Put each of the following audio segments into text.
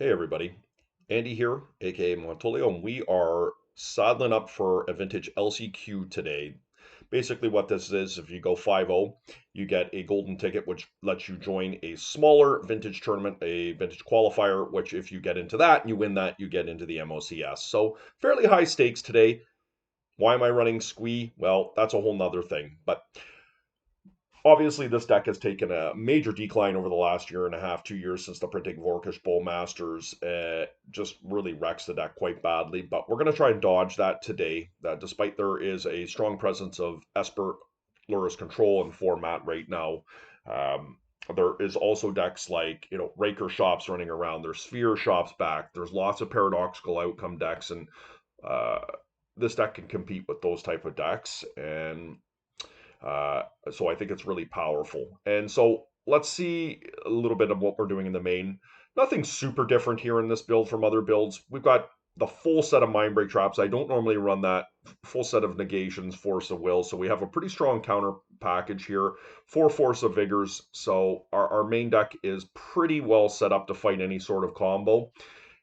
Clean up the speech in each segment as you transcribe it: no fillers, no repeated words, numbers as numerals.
Hey everybody, Andy here, aka Montolio, and we are saddling up for a vintage LCQ today. Basically, what this is, if you go 5-0, you get a golden ticket, which lets you join a smaller vintage tournament, a vintage qualifier, which if you get into that and you win that, you get into the MOCS. So, fairly high stakes today. Why am I running Squee? Well, that's a whole nother thing. But obviously, this deck has taken a major decline over the last year and a half, 2 years since the printing of Orcish Bowmasters. Just really wrecks the deck quite badly. But we're going to try and dodge that today. Despite there is a strong presence of Esper Lurrus control in format right now. Um, there is also decks like Raker shops running around. There's Sphere shops back. There's lots of paradoxical outcome decks, and uh, this deck can compete with those type of decks. And so I think it's really powerful. And so let's see a little bit of what we're doing in the main. Nothing super different here in this build from other builds. We've got the full set of Mindbreak traps. I don't normally run that full set of negations, Force of Will. So we have a pretty strong counter package here. 4 Force of Vigors. So our main deck is pretty well set up to fight any sort of combo.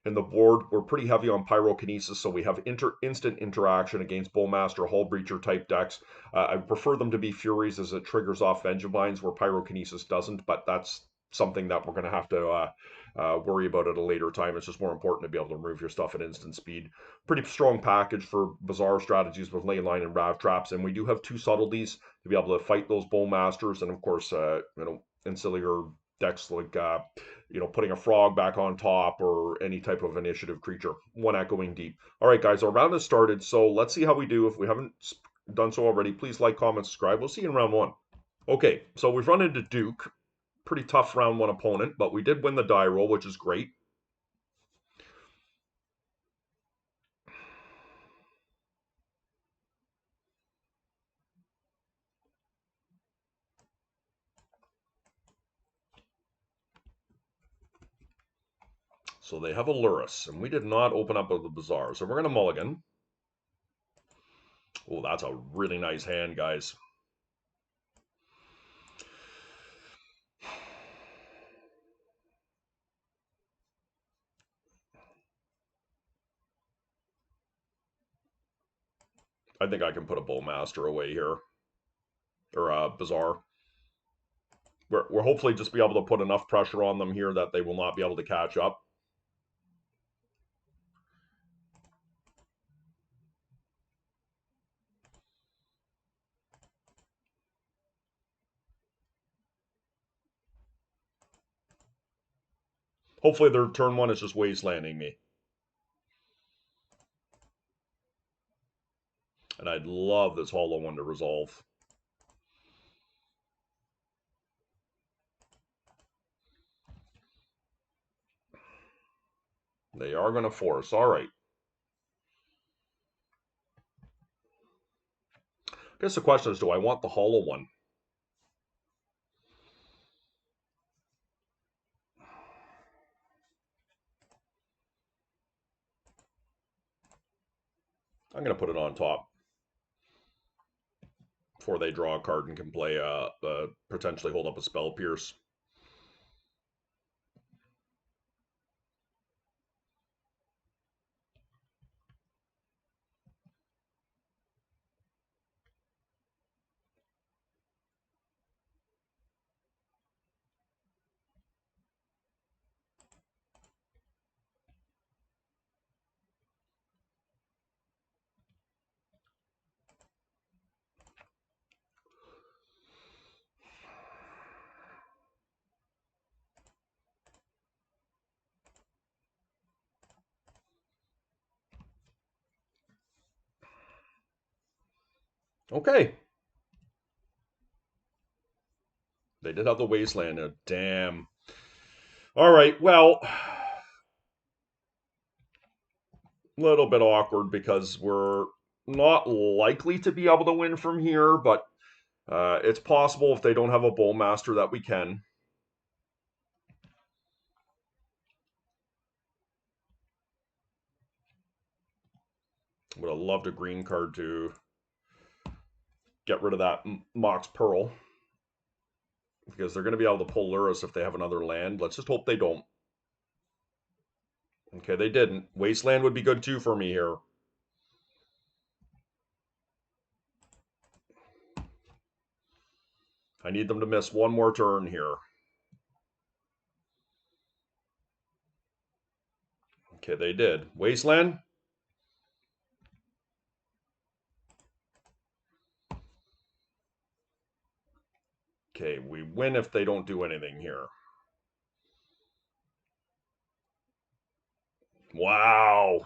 In the board, we're pretty heavy on pyrokinesis, so we have instant interaction against Bowmaster, Hull Breacher type decks. I prefer them to be Furies as it triggers off Vengevines, where pyrokinesis doesn't, but that's something that we're going to have to worry about at a later time. It's just more important to be able to remove your stuff at instant speed. Pretty strong package for Bazaar strategies with Leyline and Rav Traps, and we do have 2 subtleties to be able to fight those Bowmasters, and of course, ancillary decks like putting a frog back on top or any type of initiative creature. 1 Echoing Deep. All right, guys, our round has started, so let's see how we do. If we haven't done so already, please like, comment, subscribe. We'll see you in round 1. Okay, so we've run into Duke. Pretty tough round 1 opponent, but we did win the die roll, which is great. So they have a Lurrus, and we did not open up with the Bazaar, so we're going to mulligan. Oh, that's a really nice hand, guys. I think I can put a Bowmaster away here, or a Bazaar. We're hopefully just be able to put enough pressure on them here that they will not be able to catch up. Hopefully their turn 1 is just wastelanding me. And I'd love this hollow one to resolve. They are going to force. All right. I guess the question is, do I want the hollow one? I'm going to put it on top before they draw a card and can play potentially hold up a Spell Pierce. Okay. They did have the Wasteland. Damn. All right. Well, a little bit awkward because we're not likely to be able to win from here, but it's possible if they don't have a Bowmaster that we can. Would have loved a green card to get rid of that Mox Pearl. Because they're going to be able to pull Lurrus if they have another land. Let's just hope they don't. Okay, they didn't. Wasteland would be good too for me here. I need them to miss one more turn here. Okay, they did. Wasteland? Okay, we win if they don't do anything here. Wow.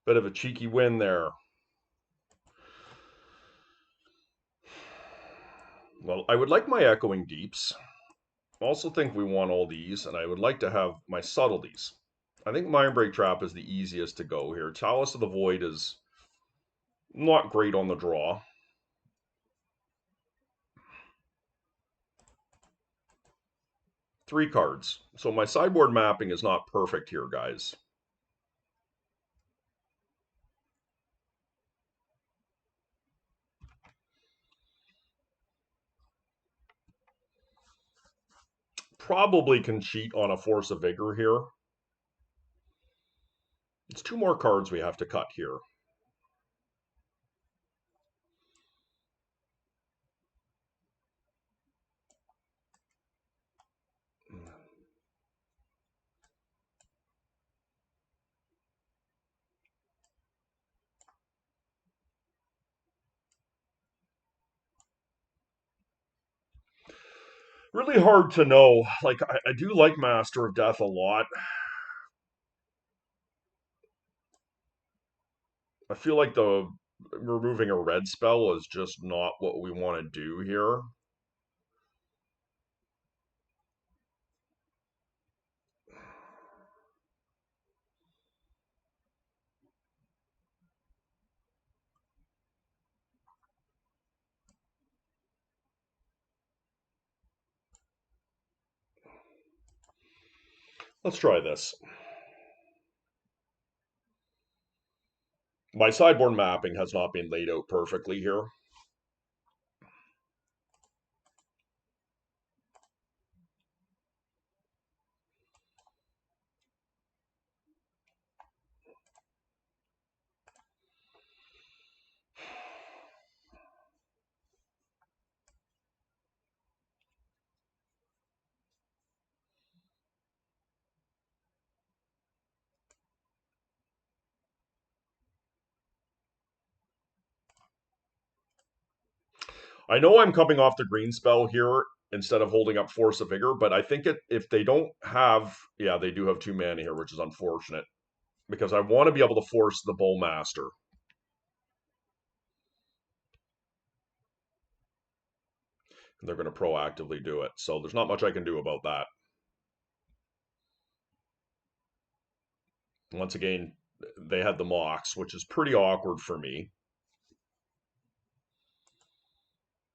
Bit of a cheeky win there. Well, I would like my Echoing Deeps. I also think we want all these, and I would like to have my subtleties. I think Mindbreak Trap is the easiest to go here. Chalice of the Void is not great on the draw. Three cards. So my sideboard mapping is not perfect here, guys. Probably can cheat on a Force of Vigor here. It's two more cards we have to cut here. Really hard to know. Like, I do like Master of Death a lot. I feel like the removing a red spell is just not what we want to do here. Let's try this. My sideboard mapping has not been laid out perfectly here. I know I'm coming off the green spell here instead of holding up Force of Vigor, but I think if they don't have, yeah, they do have 2 mana here, which is unfortunate because I want to be able to force the Bowmaster. And they're going to proactively do it. So there's not much I can do about that. Once again, they had the Mox, which is pretty awkward for me.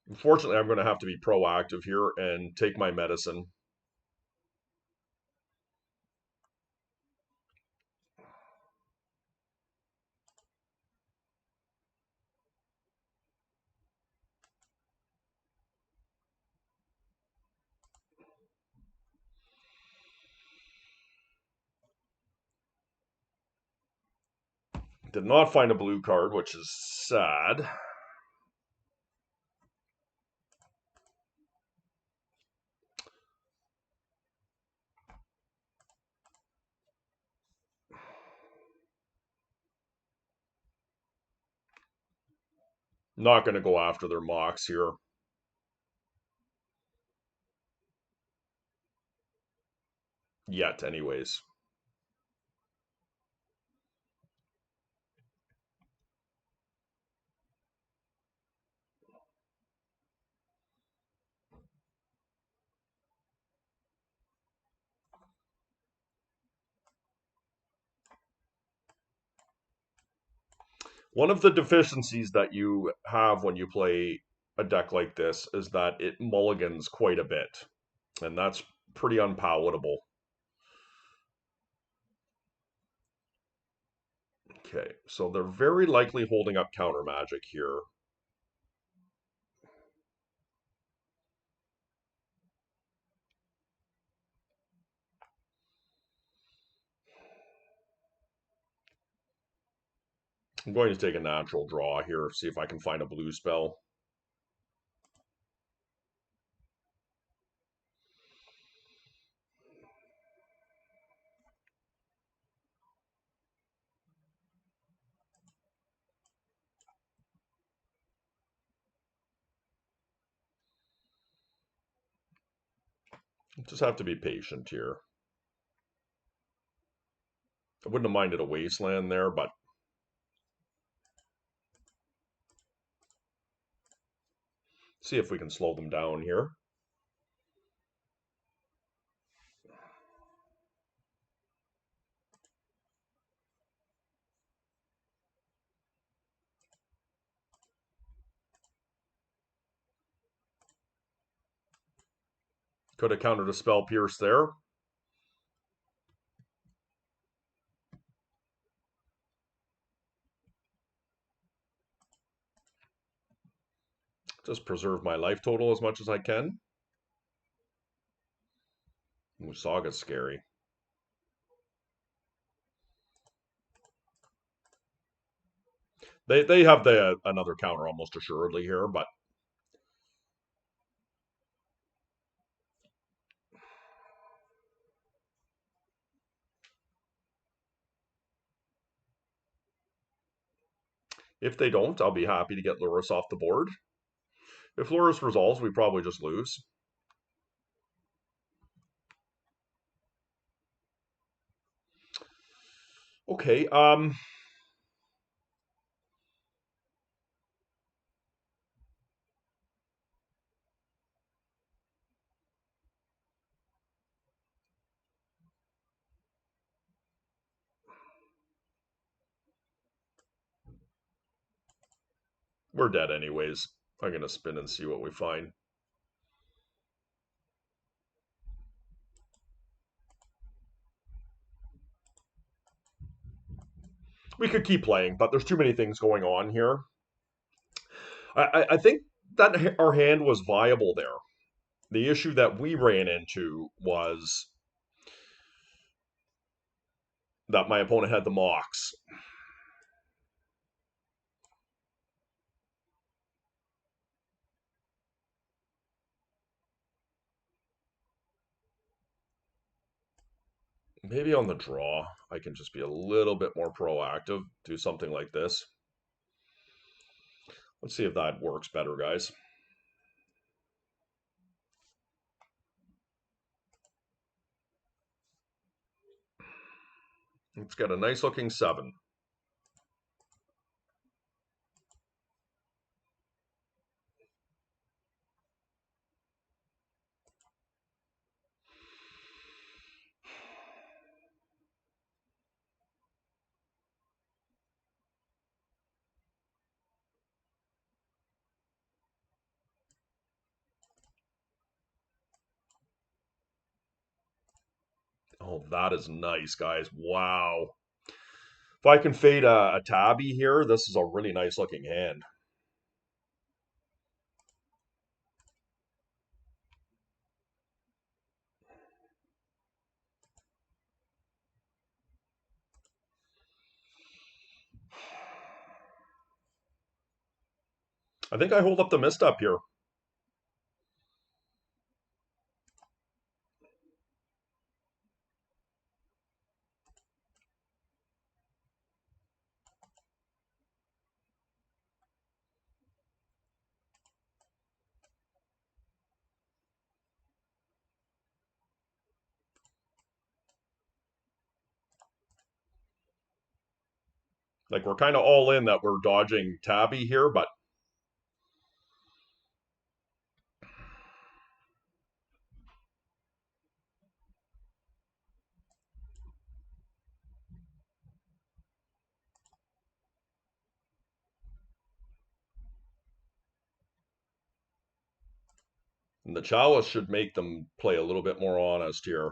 Unfortunately, I'm going to have to be proactive here and take my medicine. Did not find a blue card, which is sad. Not going to go after their Mox here. Yet, anyways. One of the deficiencies that you have when you play a deck like this is that it mulligans quite a bit. And that's pretty unpalatable. Okay, so they're very likely holding up counter magic here. I'm going to take a natural draw here, see if I can find a blue spell. Just have to be patient here. I wouldn't have minded a wasteland there, but see if we can slow them down here. Could have countered a spell pierce there. Just preserve my life total as much as I can. Ooh, Saga's scary. They have the another counter almost assuredly here, but if they don't, I'll be happy to get Luris off the board. If Luris resolves, we probably just lose. Okay, we're dead anyways. I'm gonna spin and see what we find. We could keep playing, but there's too many things going on here. I think that our hand was viable there. The issue that we ran into was that my opponent had the mocks. Maybe on the draw, I can just be a little bit more proactive, do something like this. Let's see if that works better, guys. Let's get a nice looking 7. Oh, that is nice, guys. Wow. If I can fade a tabby here, this is a really nice looking hand. I think I hold up the misstep here. Like we're kind of all in that we're dodging tabby here, but the chalice should make them play a little bit more honest here.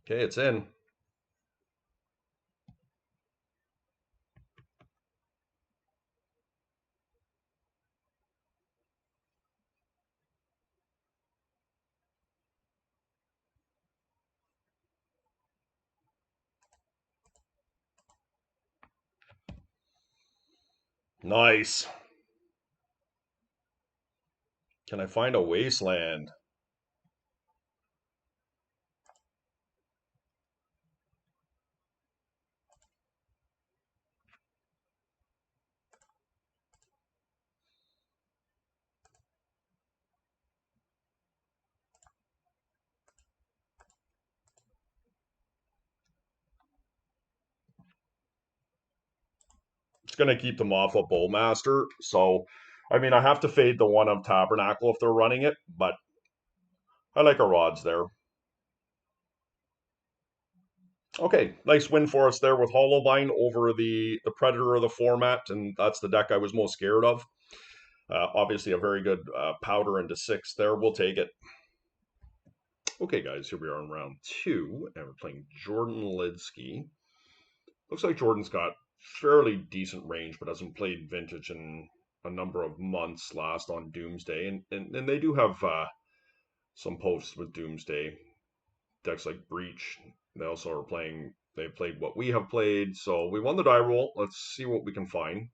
Okay, it's in. Nice. Can I find a wasteland? It's going to keep them off of Bowmaster. So, I mean, I have to fade the one of Tabernacle if they're running it, but I like our odds there. Okay, nice win for us there with Hollowline over the Predator of the format, and that's the deck I was most scared of. Obviously, a very good powder into six there. We'll take it. Okay, guys, here we are in round two, and we're playing Jordan Lidsky. Looks like Jordan's got fairly decent range, but hasn't played Vintage in a number of months, last on Doomsday. And they do have some posts with Doomsday. Decks like Breach. They also are playing, they played what we have played. So we won the die roll. Let's see what we can find.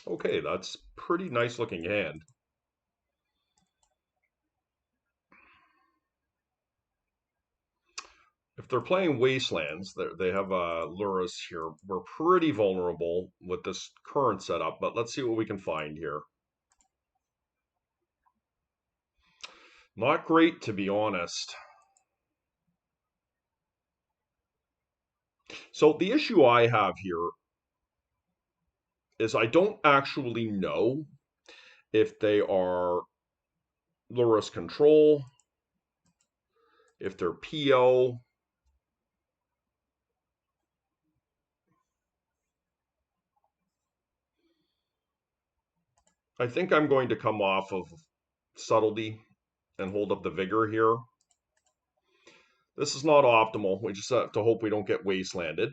Okay, that's pretty nice looking hand. If they're playing Wastelands, they have Lurus here. We're pretty vulnerable with this current setup, but let's see what we can find here. Not great, to be honest. So the issue I have here is I don't actually know if they are Lurus Control, if they're PO. I think I'm going to come off of Subtlety and hold up the Vigor here. This is not optimal. We just have to hope we don't get wastelanded.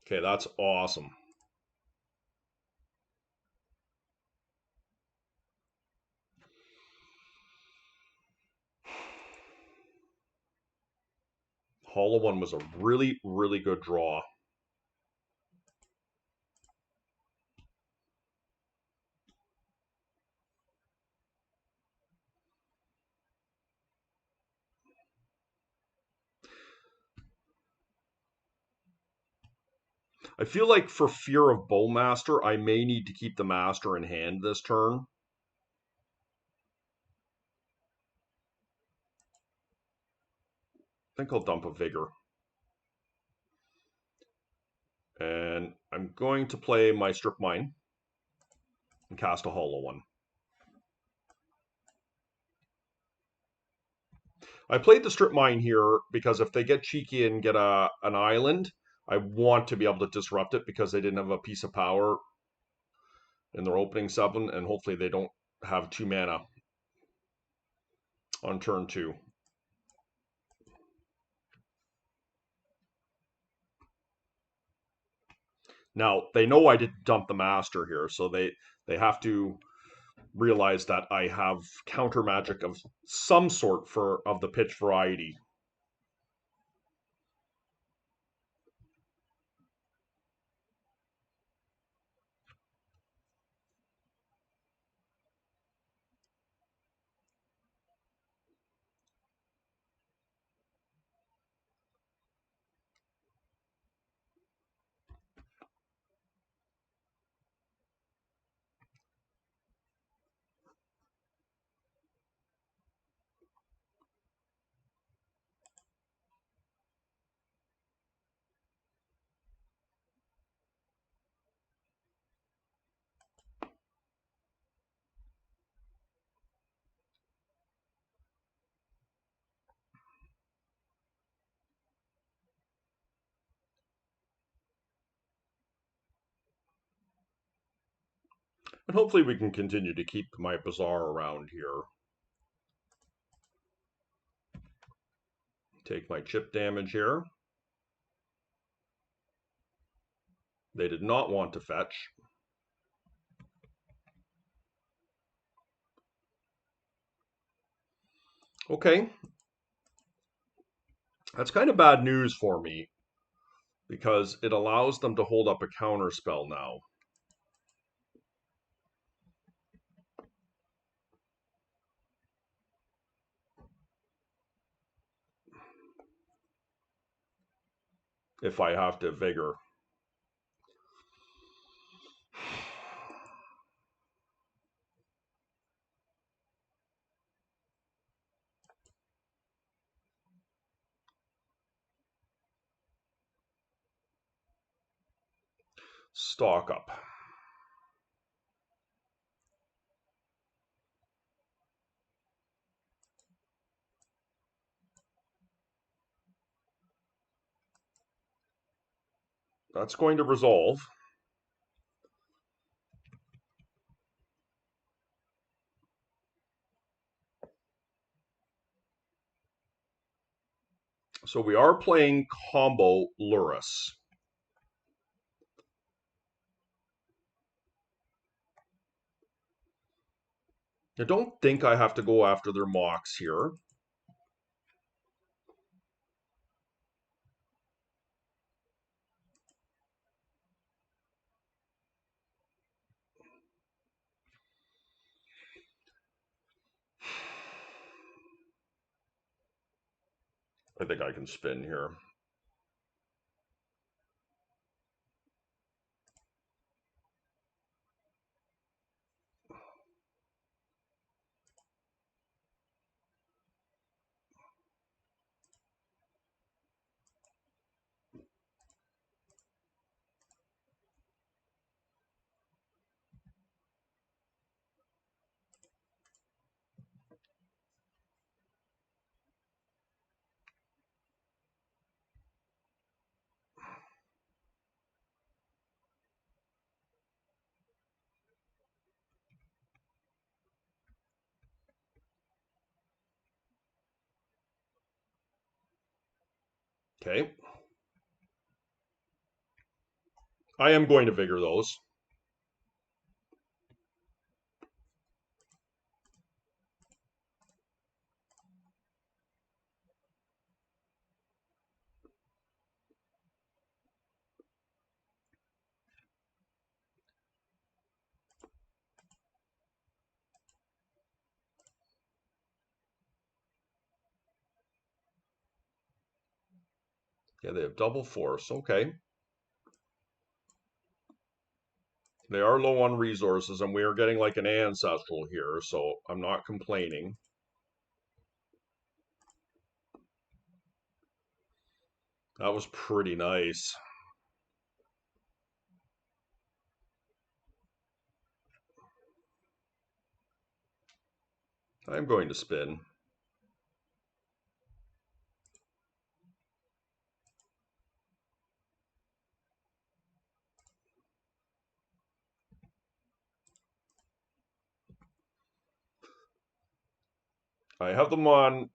Okay, that's awesome. Hollow One was a really, really good draw. I feel like for fear of Bowmaster, I may need to keep the Master in hand this turn. I think I'll dump a Vigor. And I'm going to play my Strip Mine and cast a Hollow One. I played the Strip Mine here because if they get cheeky and get an island, I want to be able to disrupt it because they didn't have a piece of power in their opening 7, and hopefully they don't have 2 mana on turn 2. Now, they know I didn't dump the Master here, so they have to realize that I have counter magic of some sort of the pitch variety. And hopefully we can continue to keep my Bazaar around here. Take my chip damage here. They did not want to fetch. Okay. That's kind of bad news for me because it allows them to hold up a counter spell now. If I have to vigor. Stock up. That's going to resolve. So we are playing combo Luris. I don't think I have to go after their mocks here. I think I can spin here. Okay. I am going to vigor those. Yeah, they have double force. Okay. They are low on resources, and we are getting like an ancestral here, so I'm not complaining. That was pretty nice. I'm going to spin. I have them on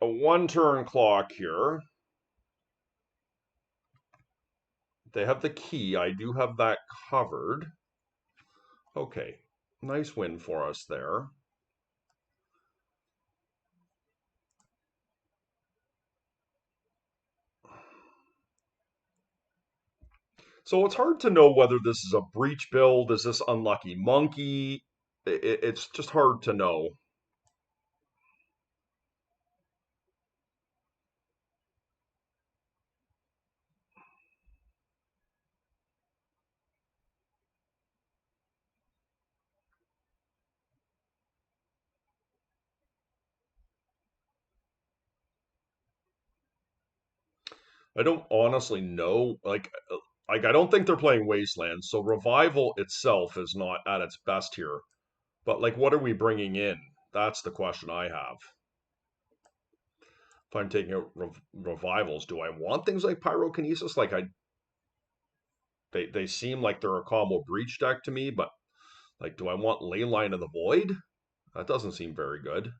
a 1-turn clock here. They have the key. I do have that covered. Okay. Nice win for us there. So it's hard to know whether this is a breach build. Is this unlucky monkey? It's just hard to know. I don't honestly know. Like I don't think they're playing Wasteland. So Revival itself is not at its best here. But like, what are we bringing in? That's the question I have. If I'm taking out revivals, do I want things like pyrokinesis? Like they seem like they're a combo breach deck to me, but Like, do I want Ley Line of the Void? That doesn't seem very good.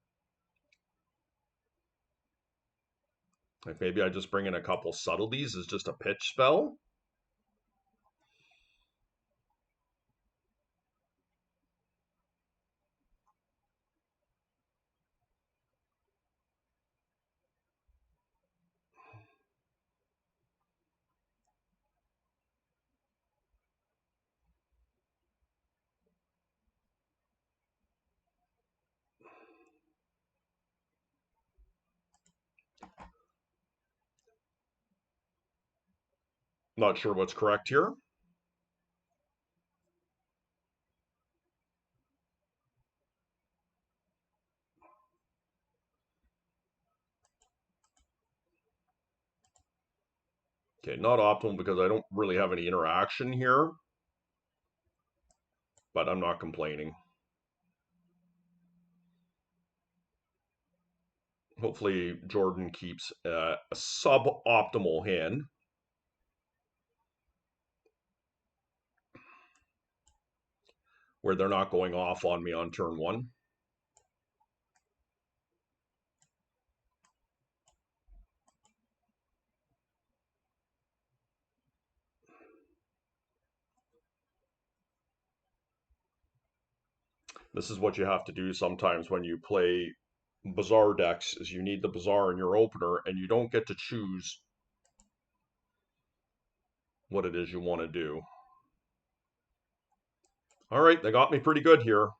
Like, maybe I just bring in a couple subtleties as just a pitch spell. Not sure what's correct here. Okay, not optimal because I don't really have any interaction here, but I'm not complaining. Hopefully Jordan keeps a suboptimal hand. Where they're not going off on me on turn one. This is what you have to do sometimes when you play Bazaar decks, is you need the Bazaar in your opener, and you don't get to choose what it is you want to do. All right, they got me pretty good here.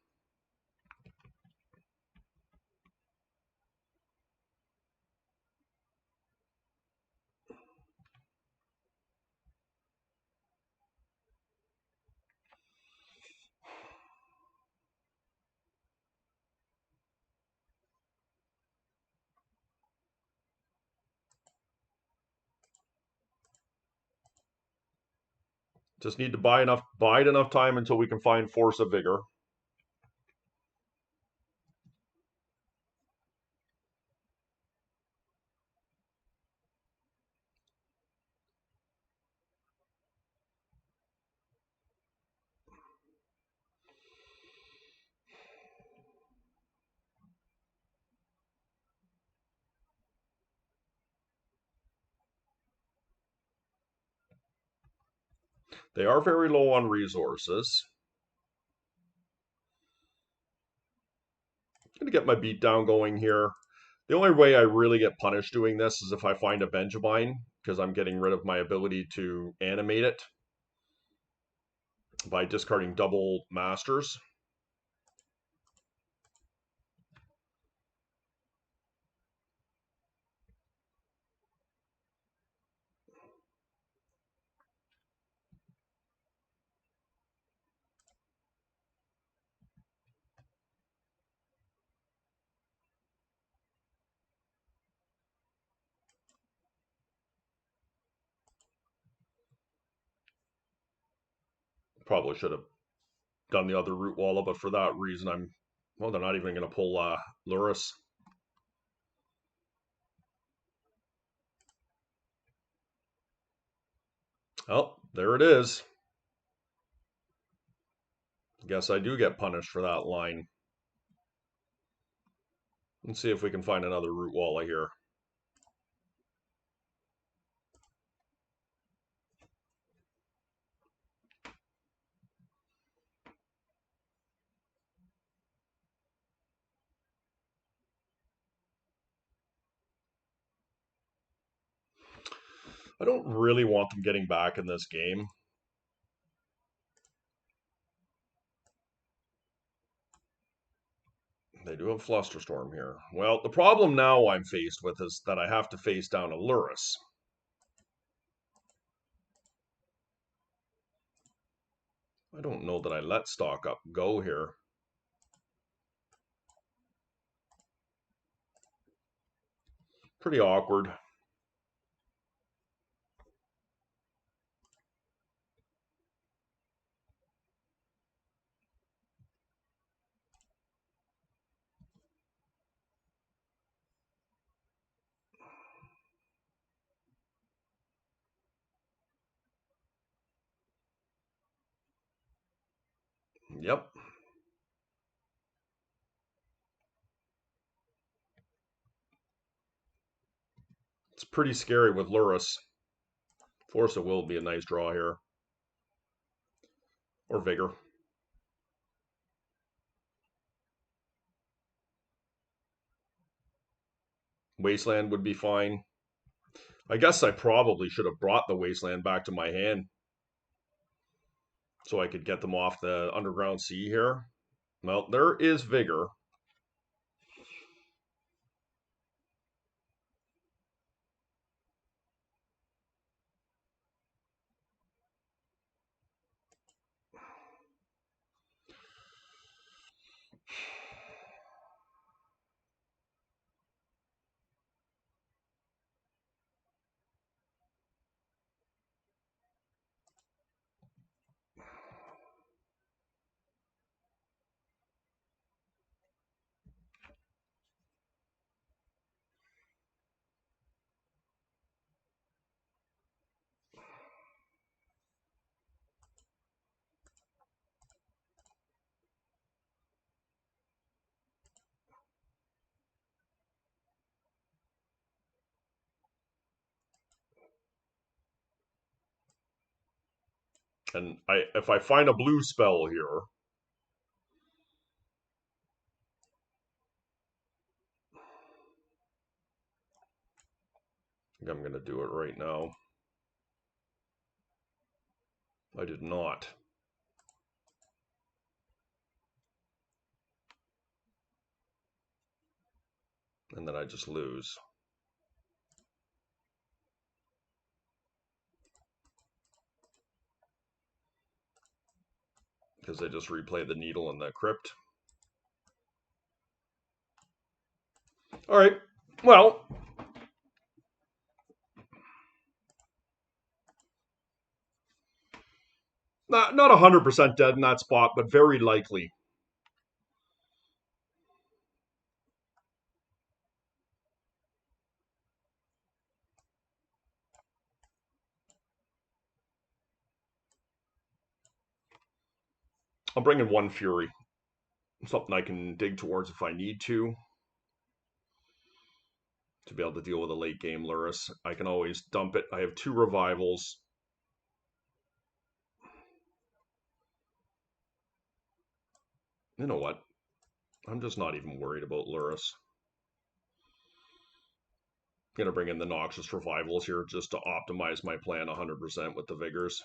Just need to bide enough time until we can find Force of Vigor. They are very low on resources. I'm going to get my beatdown going here. The only way I really get punished doing this is if I find a Benjamine, because I'm getting rid of my ability to animate it by discarding double masters. Probably should have done the other root walla, but for that reason, well, they're not even going to pull Luris. Oh, there it is. Guess I do get punished for that line. Let's see if we can find another root walla here. I don't really want them getting back in this game. They do have Flusterstorm here. Well, the problem now I'm faced with is that I have to face down a Luris. I don't know that I let stock up go here. Pretty awkward. Yep. It's pretty scary with Luris. Force of Will would be a nice draw here. Or Vigor. Wasteland would be fine. I guess I probably should have brought the Wasteland back to my hand so I could get them off the Underground Sea here. Well, there is Vigor. And if I find a blue spell here, I think I'm going to do it right now. I did not. And then I just lose. Because I just replay the needle and the crypt. All right. Well, not 100% dead in that spot, but very likely. I'll bring in one Fury. Something I can dig towards if I need to be able to deal with a late game Luris. I can always dump it. I have 2 revivals. You know what? I'm just not even worried about Luris. I'm going to bring in the Noxious Revivals here just to optimize my plan 100% with the Vigors.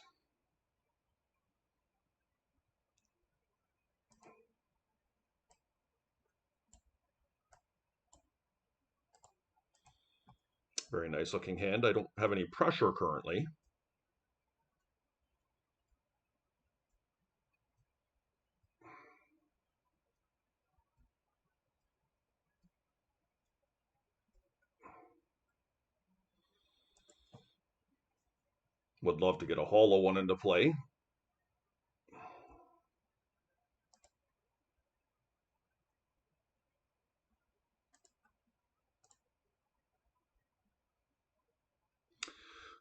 Very nice looking hand. I don't have any pressure currently. Would love to get a hollow one into play.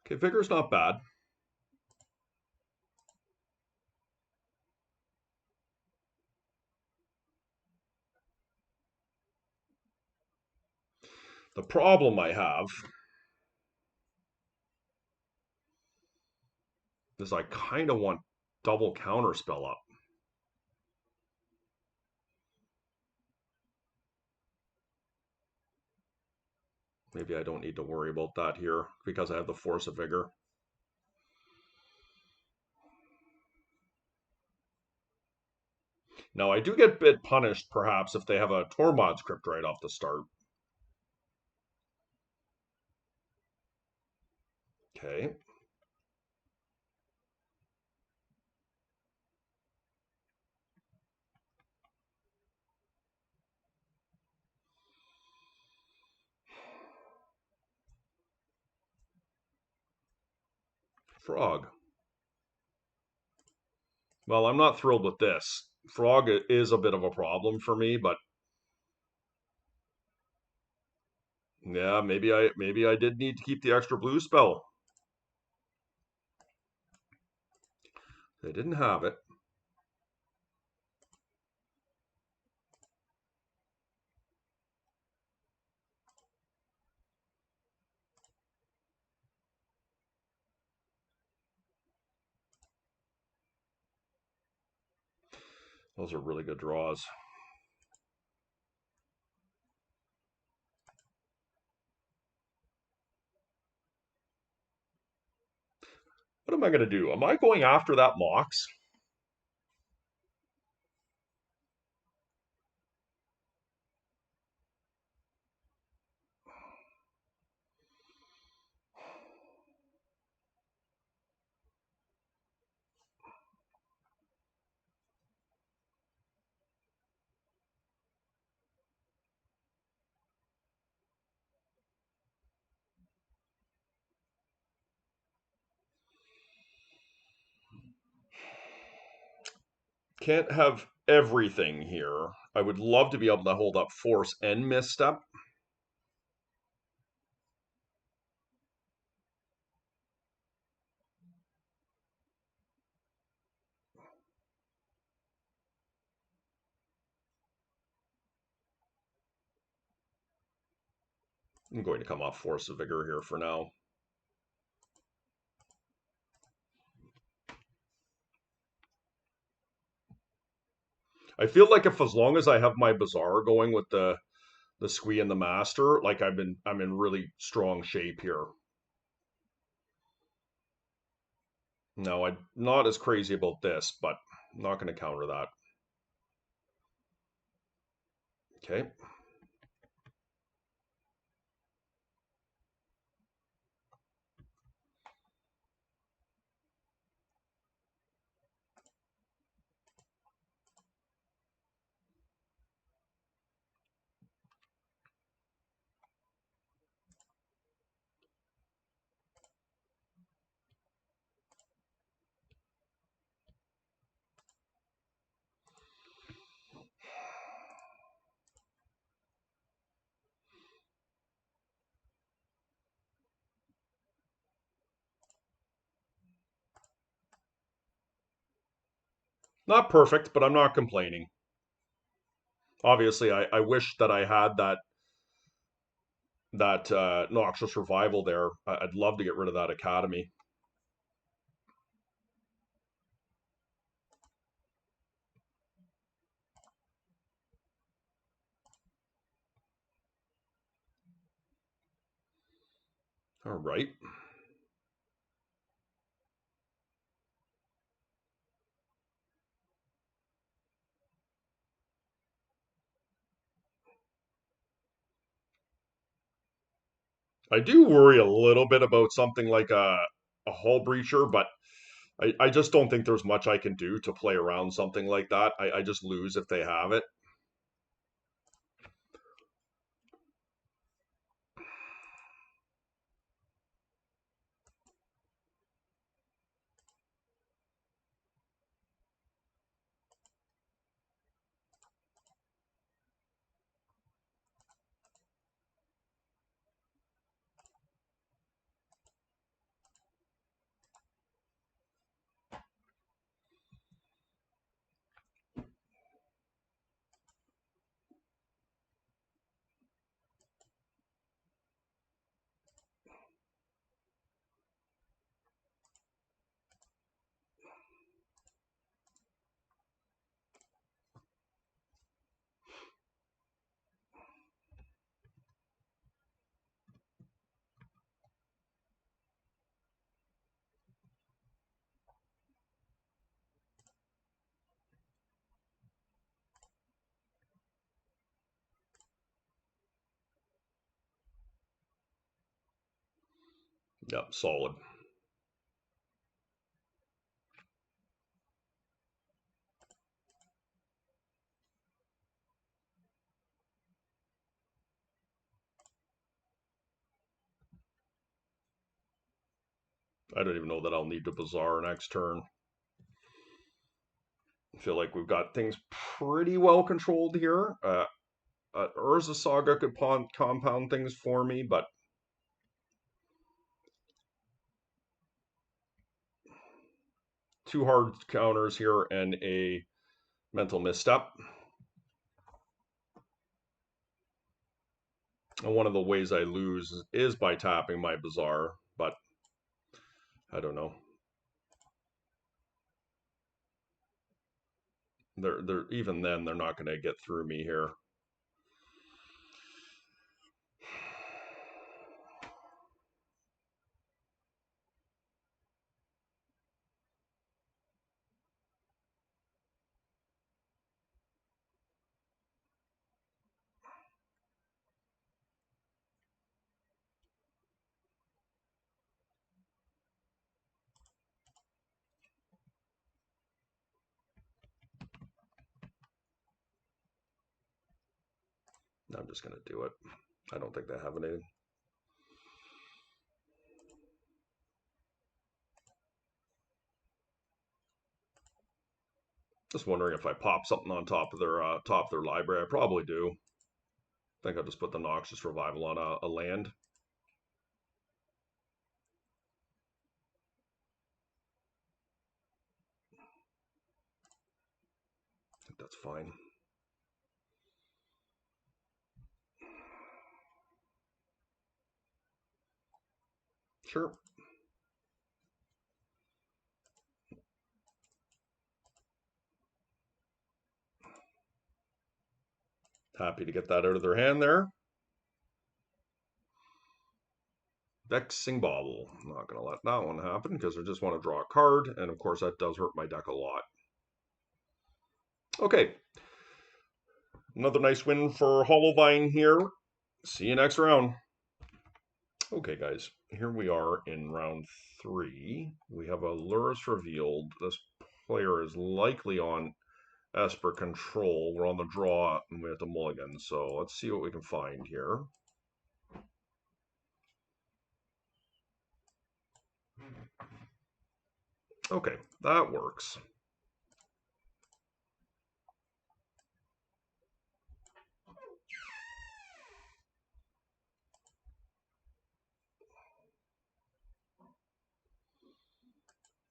Okay, Vigor's not bad. The problem I have is I kind of want double counterspell up. Maybe I don't need to worry about that here because I have the Force of Vigor. Now, I do get bit punished, perhaps, if they have a Tormod's Crypt right off the start. Okay. Frog. Well, I'm not thrilled with this. Frog is a bit of a problem for me, but yeah, maybe I did need to keep the extra blue spell. They didn't have it. Those are really good draws. What am I going to do? Am I going after that Mox? Can't have everything here. I would love to be able to hold up force and misstep. I'm going to come off force of vigor here for now. I feel like if as long as I have my Bazaar going with the squee and the master, like I'm in really strong shape here. No, I'm not as crazy about this, but I'm not going to counter that. Okay. Not perfect, but I'm not complaining. Obviously, I wish that I had that noxious revival there. I'd love to get rid of that academy. All right. I do worry a little bit about something like a hull breacher, but I just don't think there's much I can do to play around something like that. I just lose if they have it. Yep, solid. I don't even know that I'll need to Bazaar next turn. I feel like we've got things pretty well controlled here. Urza Saga could compound things for me, but two hard counters here and a mental misstep. And one of the ways I lose is by tapping my Bazaar, but I don't know. They're even then they're not going to get through me here. I'm just going to do it. I don't think they have anything. Just wondering if I pop something on top of their library. I probably do. I think I'll just put the Noxious Revival on a land. I think that's fine. Sure. Happy to get that out of their hand there. Vexing Bauble. I'm not going to let that one happen because I just want to draw a card, and of course that does hurt my deck a lot. Okay. Another nice win for Hollowvine here. See you next round. Okay, guys, here we are in round 3. We have a Lurrus revealed. This player is likely on Esper control. We're on the draw and we have to mulligan. So let's see what we can find here. Okay, that works.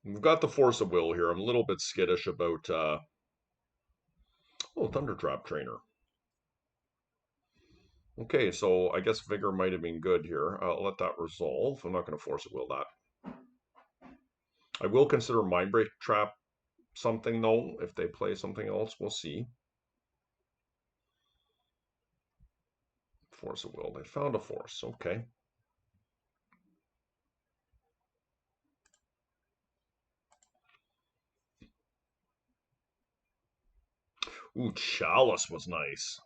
We've got the Force of Will here. I'm a little bit skittish about... oh, Thundertrap Trainer. Okay, so I guess Vigor might have been good here. I'll let that resolve. I'm not going to Force of Will that. I will consider Mindbreak Trap something, though. If they play something else, we'll see. Force of Will. They found a Force. Okay. Ooh, Chalice was nice.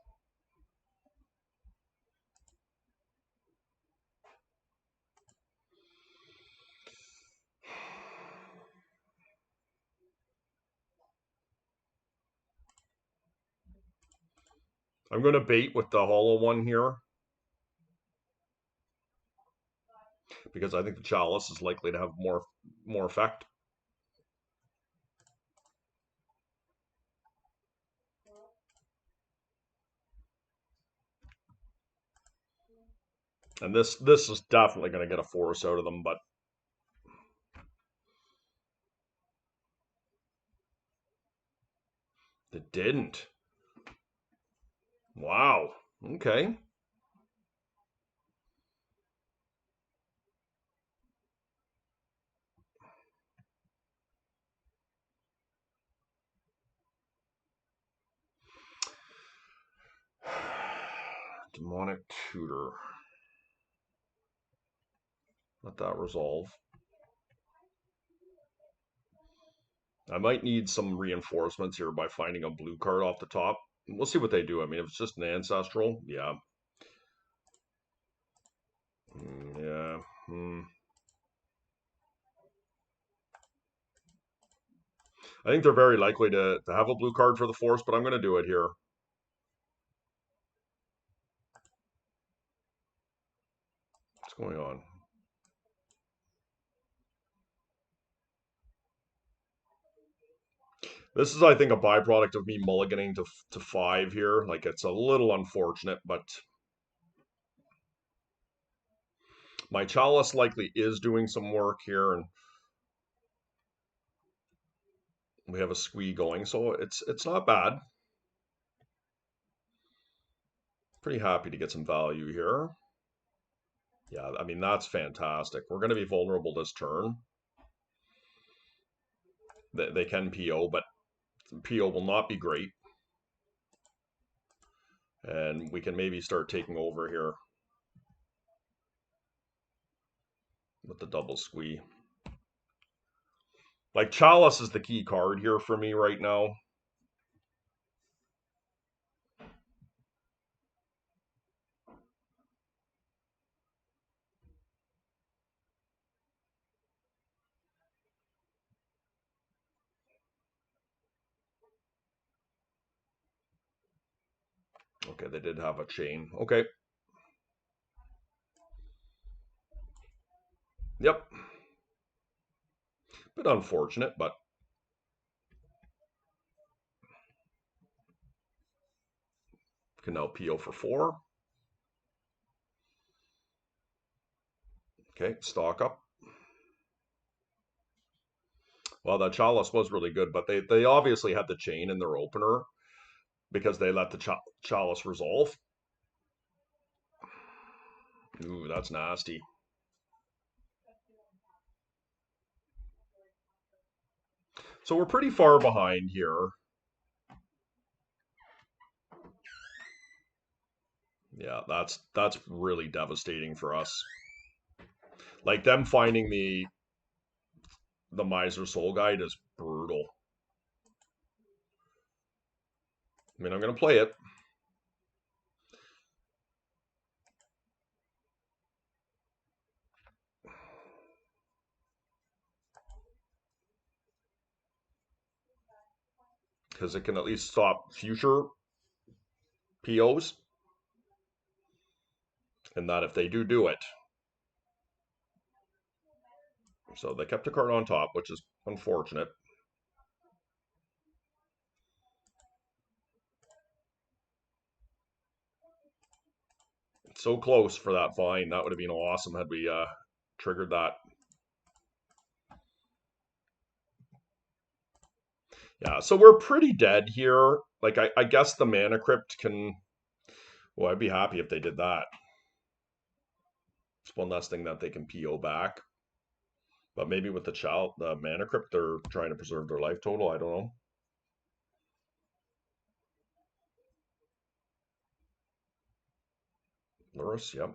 I'm going to bait with the hollow one here because I think the Chalice is likely to have more effect. And this is definitely going to get a Force out of them, but it didn't. Wow. Okay. Demonic Tutor. Let that resolve. I might need some reinforcements here by finding a blue card off the top. We'll see what they do. I mean, if it's just an Ancestral, yeah. Yeah. I think they're very likely to have a blue card for the Force, but I'm going to do it here. What's going on? This is, I think, a byproduct of me mulliganing to 5 here. Like, it's a little unfortunate, but my Chalice likely is doing some work here, and we have a squee going, so it's not bad. Pretty happy to get some value here. Yeah, I mean, that's fantastic. We're going to be vulnerable this turn. They can PO, but PO will not be great. And we can maybe start taking over here with the double squee. Like Chalice is the key card here for me right now. Okay, they did have a chain. Okay. Yep. Bit unfortunate, but can now PO for 4. Okay, stock up. Well, that Chalice was really good, but they obviously had the chain in their opener because they let the Chalice resolve. Ooh, that's nasty. So we're pretty far behind here. Yeah, that's really devastating for us. Like them finding the Miser Soul Guide is brutal. I mean, I'm gonna play it. Because it can at least stop future POs. And that if they do it. So they kept a card on top, which is unfortunate. So close for that vine. That would have been awesome had we triggered that. Yeah, so we're pretty dead here. Like, I guess the Mana Crypt can... Well, I'd be happy if they did that. It's one less thing that they can PO back. But maybe with the Mana Crypt, they're trying to preserve their life total. I don't know. Lurus, yep.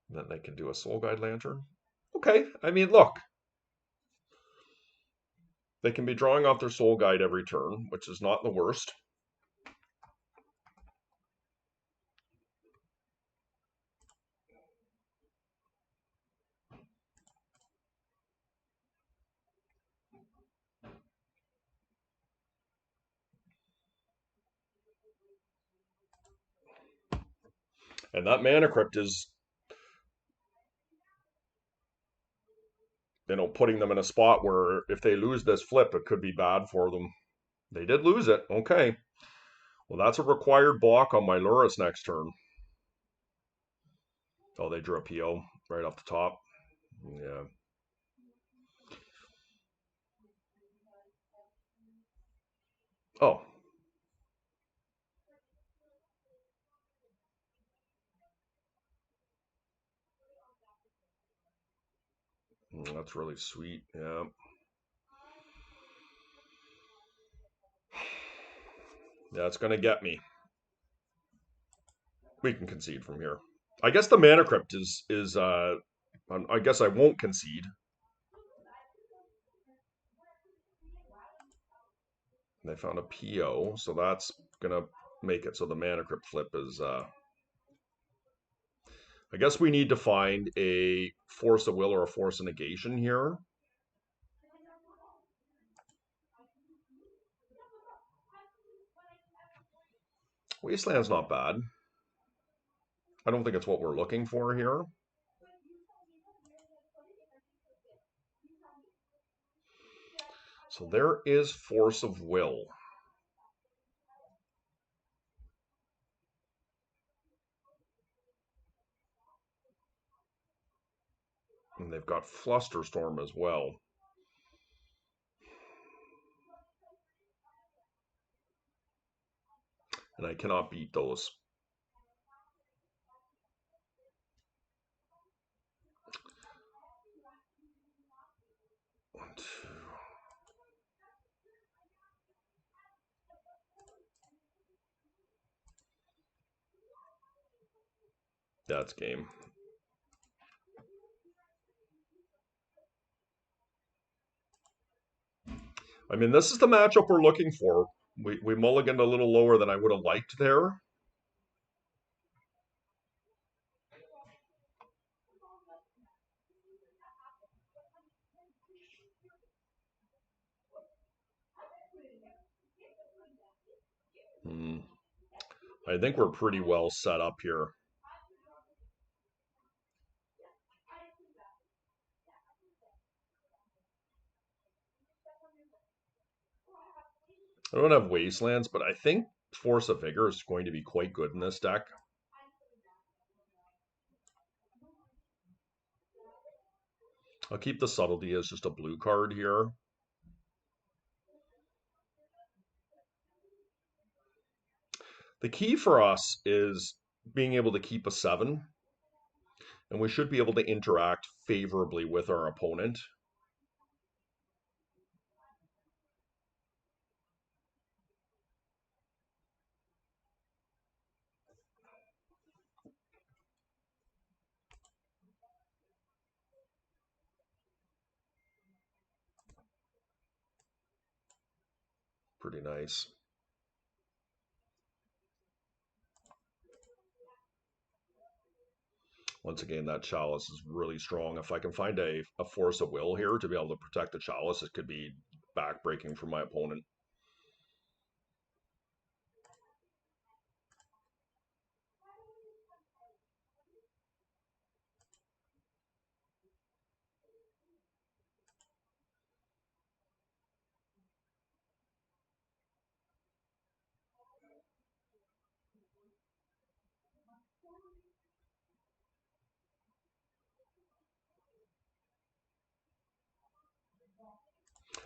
And then they can do a Soul Guide Lantern. Okay, I mean, look. They can be drawing off their Soul Guide every turn, which is not the worst. And that Mana Crypt is, putting them in a spot where if they lose this flip, it could be bad for them. They did lose it. Okay. Well, that's a required block on my Lurus next turn. Oh, they drew a PO right off the top. Yeah. Oh. That's really sweet. Yeah. Yeah, it's going to get me. We can concede from here. I guess the Mana Crypt is I guess I won't concede. They found a PO, so that's gonna make it so the Mana Crypt flip is I guess we need to find a Force of Will or a Force of Negation here. Wasteland's not bad. I don't think it's what we're looking for here. So there is Force of Will. And they've got Flusterstorm as well. And I cannot beat those. One, two. That's game. I mean, this is the matchup we're looking for. We mulliganed a little lower than I would have liked there. Hmm. I think we're pretty well set up here. I don't have Wastelands, but I think Force of Vigor is going to be quite good in this deck. I'll keep the Subtlety as just a blue card here. The key for us is being able to keep a 7, and we should be able to interact favorably with our opponent. Pretty nice. Once again, that Chalice is really strong. If I can find a Force of Will here to be able to protect the Chalice, it could be backbreaking for my opponent.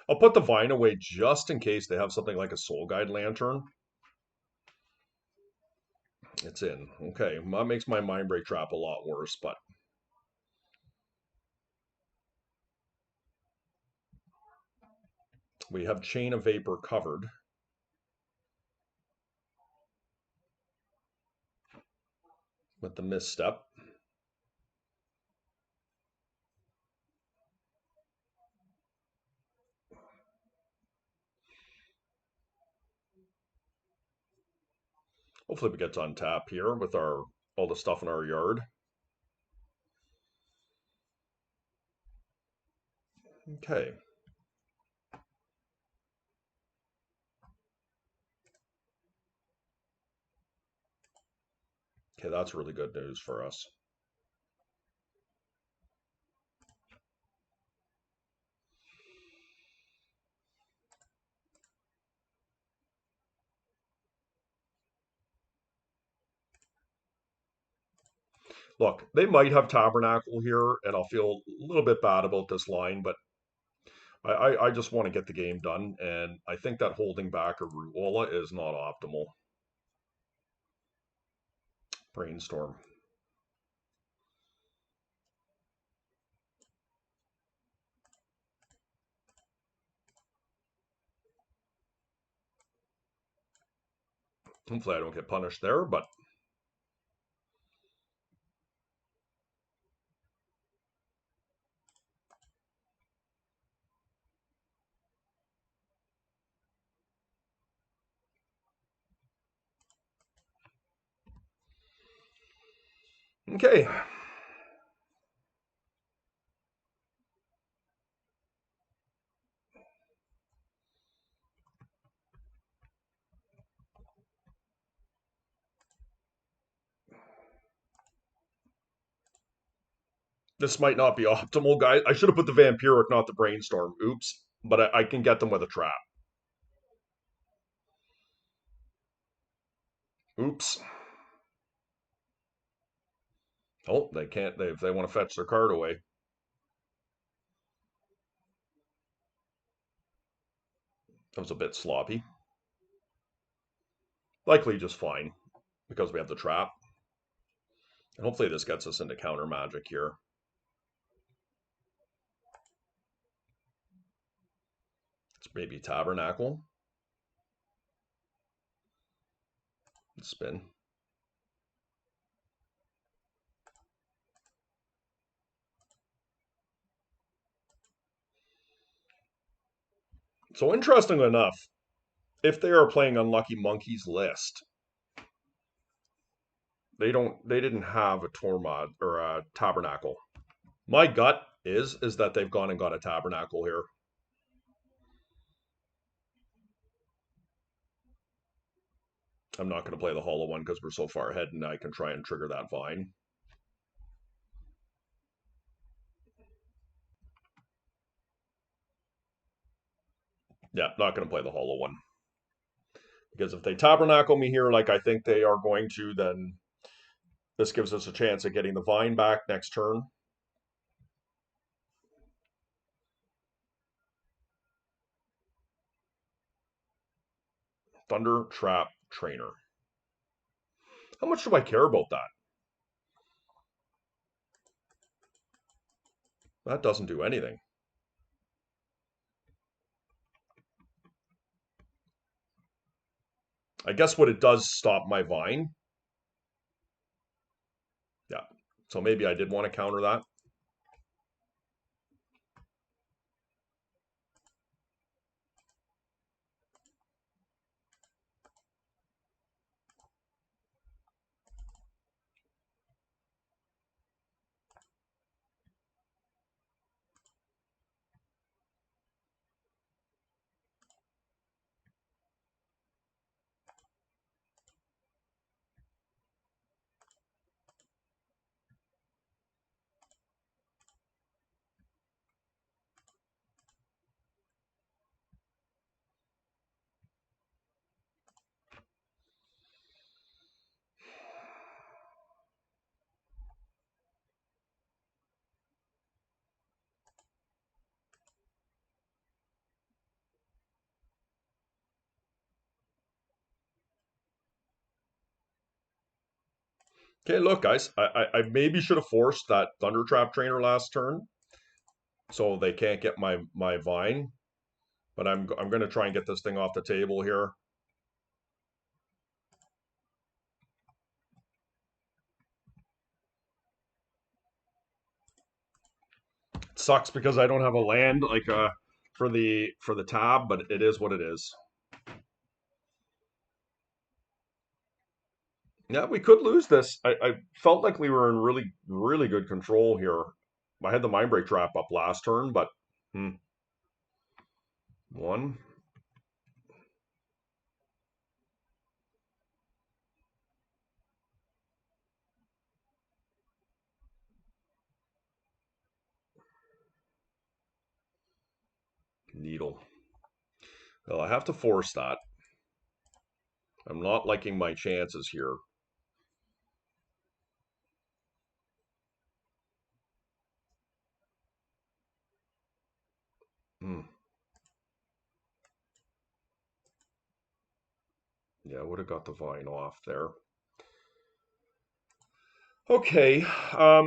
I'll put the Vine away just in case they have something like a Soul Guide Lantern. It's in. Okay, that makes my Mind Break Trap a lot worse, but we have Chain of Vapor covered with the Misstep. Hopefully we get to untap here with all the stuff in our yard. Okay. Okay, that's really good news for us. Look, they might have Tabernacle here, and I'll feel a little bit bad about this line, but I just want to get the game done, and I think that holding back a Ruola is not optimal. Brainstorm. Hopefully I don't get punished there, but okay. This might not be optimal, guys. I should have put the Vampiric, not the Brainstorm. Oops. But I can get them with a trap. Oops. Oh, they can't. They want to fetch their card away. That was a bit sloppy. Likely just fine because we have the trap. And hopefully this gets us into counter magic here. It's maybe Tabernacle. Spin. So interestingly enough, if they are playing Unlucky Monkey's list, they didn't have a Tormod or a Tabernacle. My gut is that they've gone and got a Tabernacle here. I'm not going to play the hollow one because we're so far ahead and I can try and trigger that vine. Yeah, not going to play the hollow one. Because if they Tabernacle me here like I think they are going to, then this gives us a chance of getting the vine back next turn. Thunder Trap Trainer. How much do I care about that? That doesn't do anything. I guess what it does stop my vine. Yeah. So maybe I did want to counter that. Okay, look, guys, I maybe should have forced that Thunder Trap Trainer last turn, so they can't get my vine. But I'm going to try and get this thing off the table here. It sucks because I don't have a land like for the tab, but it is what it is. Yeah, we could lose this. I felt like we were in really good control here. I had the Mindbreak Trap up last turn, but one. Needle. Well, I have to force that. I'm not liking my chances here. Hmm. Yeah, I would have got the vine off there. Okay, I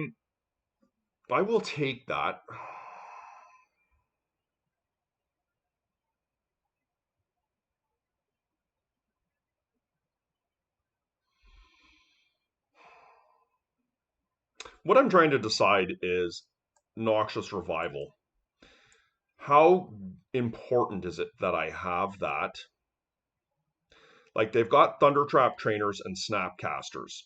will take that. What I'm trying to decide is Noxious Revival. How important is it that I have that? Like they've got Thunder Trap Trainers and Snapcasters.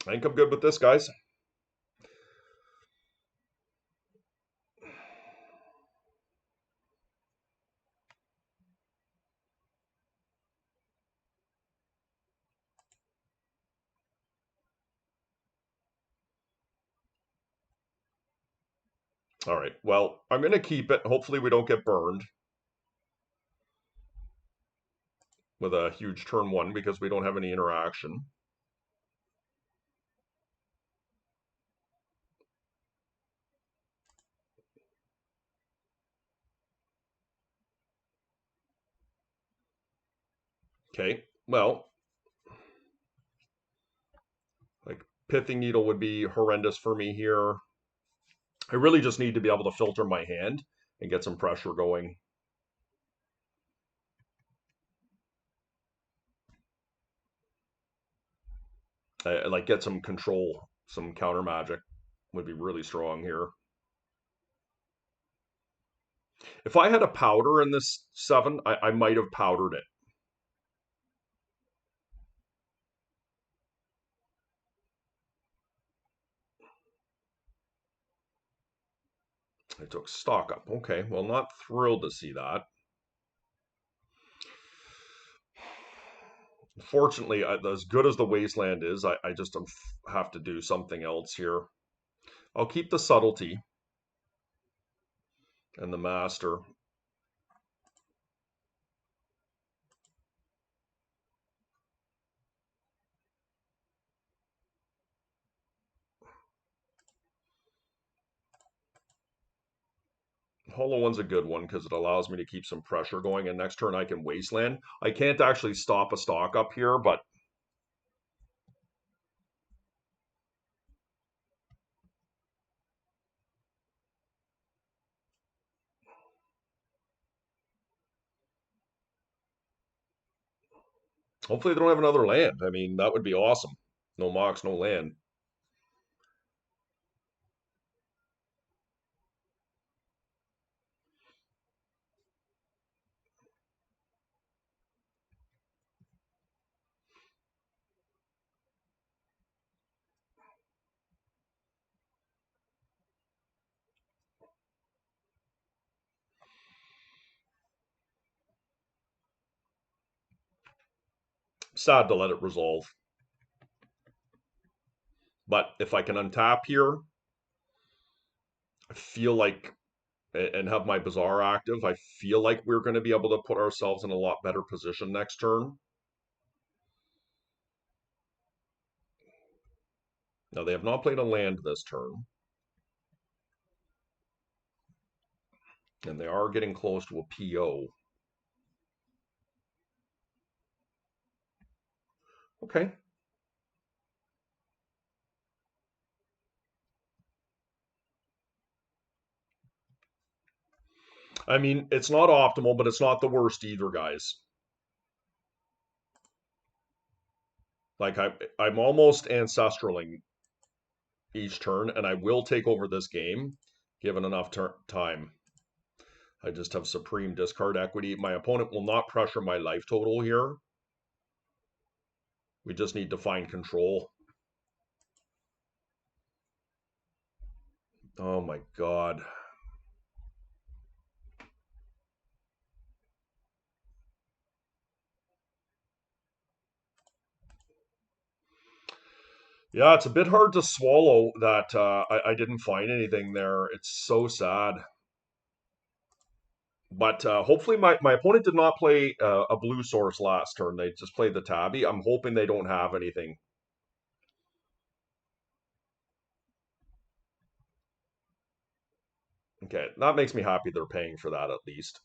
I think I'm good with this, guys. All right. Well, I'm going to keep it. Hopefully, we don't get burned with a huge turn one because we don't have any interaction. Okay. Well, like Pithing Needle would be horrendous for me here. I really just need to be able to filter my hand and get some pressure going. Like get some control, some counter magic would be really strong here. If I had a powder in this seven, I might have powdered it. I took stock up. Okay, well, not thrilled to see that. Fortunately, as good as the wasteland is, I just have to do something else here. I'll keep the subtlety and the master. Hollow one's a good one because it allows me to keep some pressure going, and next turn I can wasteland. I can't actually stop a stock up here, but hopefully they don't have another land. I mean, that would be awesome. No Mox, no land. Sad to let it resolve. But if I can untap here, I feel like, and have my Bazaar active, I feel like we're going to be able to put ourselves in a lot better position next turn. Now, they have not played a land this turn, and they are getting close to a PO. Okay. I mean, it's not optimal, but it's not the worst either, guys. Like, I'm almost ancestraling each turn, and I will take over this game given enough time. I just have supreme discard equity. My opponent will not pressure my life total here. We just need to find control. Oh my god. Yeah, it's a bit hard to swallow that I didn't find anything there. It's so sad. But hopefully my opponent did not play a blue source last turn. They just played the tabby. I'm hoping they don't have anything. Okay, that makes me happy they're paying for that at least.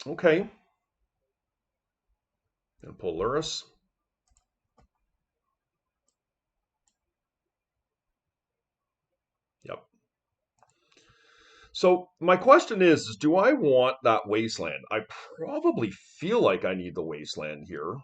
Okay. And Polaris. Yep. So my question is do I want that wasteland? I probably feel like I need the wasteland here.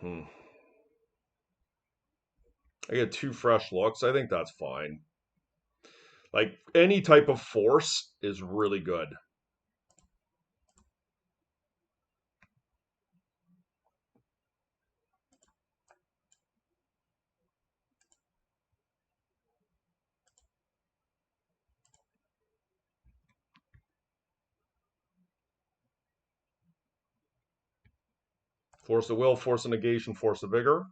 Hmm. I get two fresh looks. I think that's fine. Like any type of force is really good. Force of will, force of negation, force of vigor.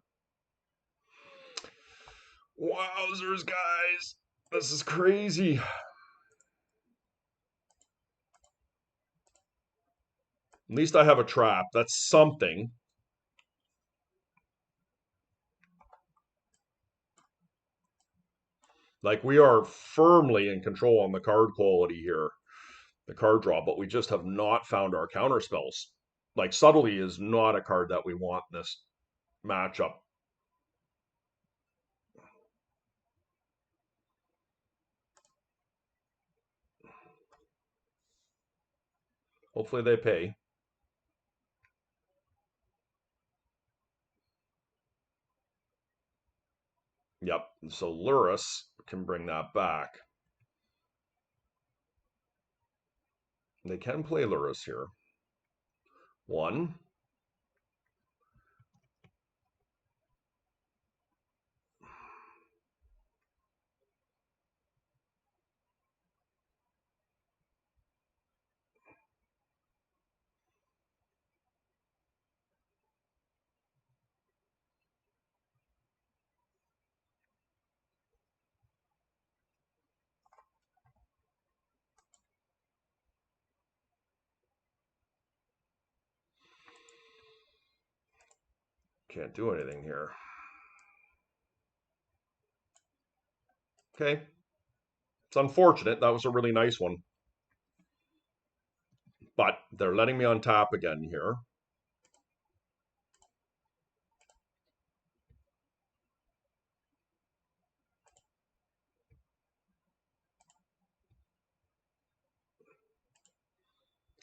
Wowzers, guys. This is crazy. At least I have a trap. That's something. Like, we are firmly in control on the card quality here, the card draw, but we just have not found our counter spells. Like, subtlety is not a card that we want in this matchup. Hopefully they pay. Yep, so Luris can bring that back. They can play Luris here. One. Can't do anything here. Okay. It's unfortunate. That was a really nice one. But they're letting me on top again here.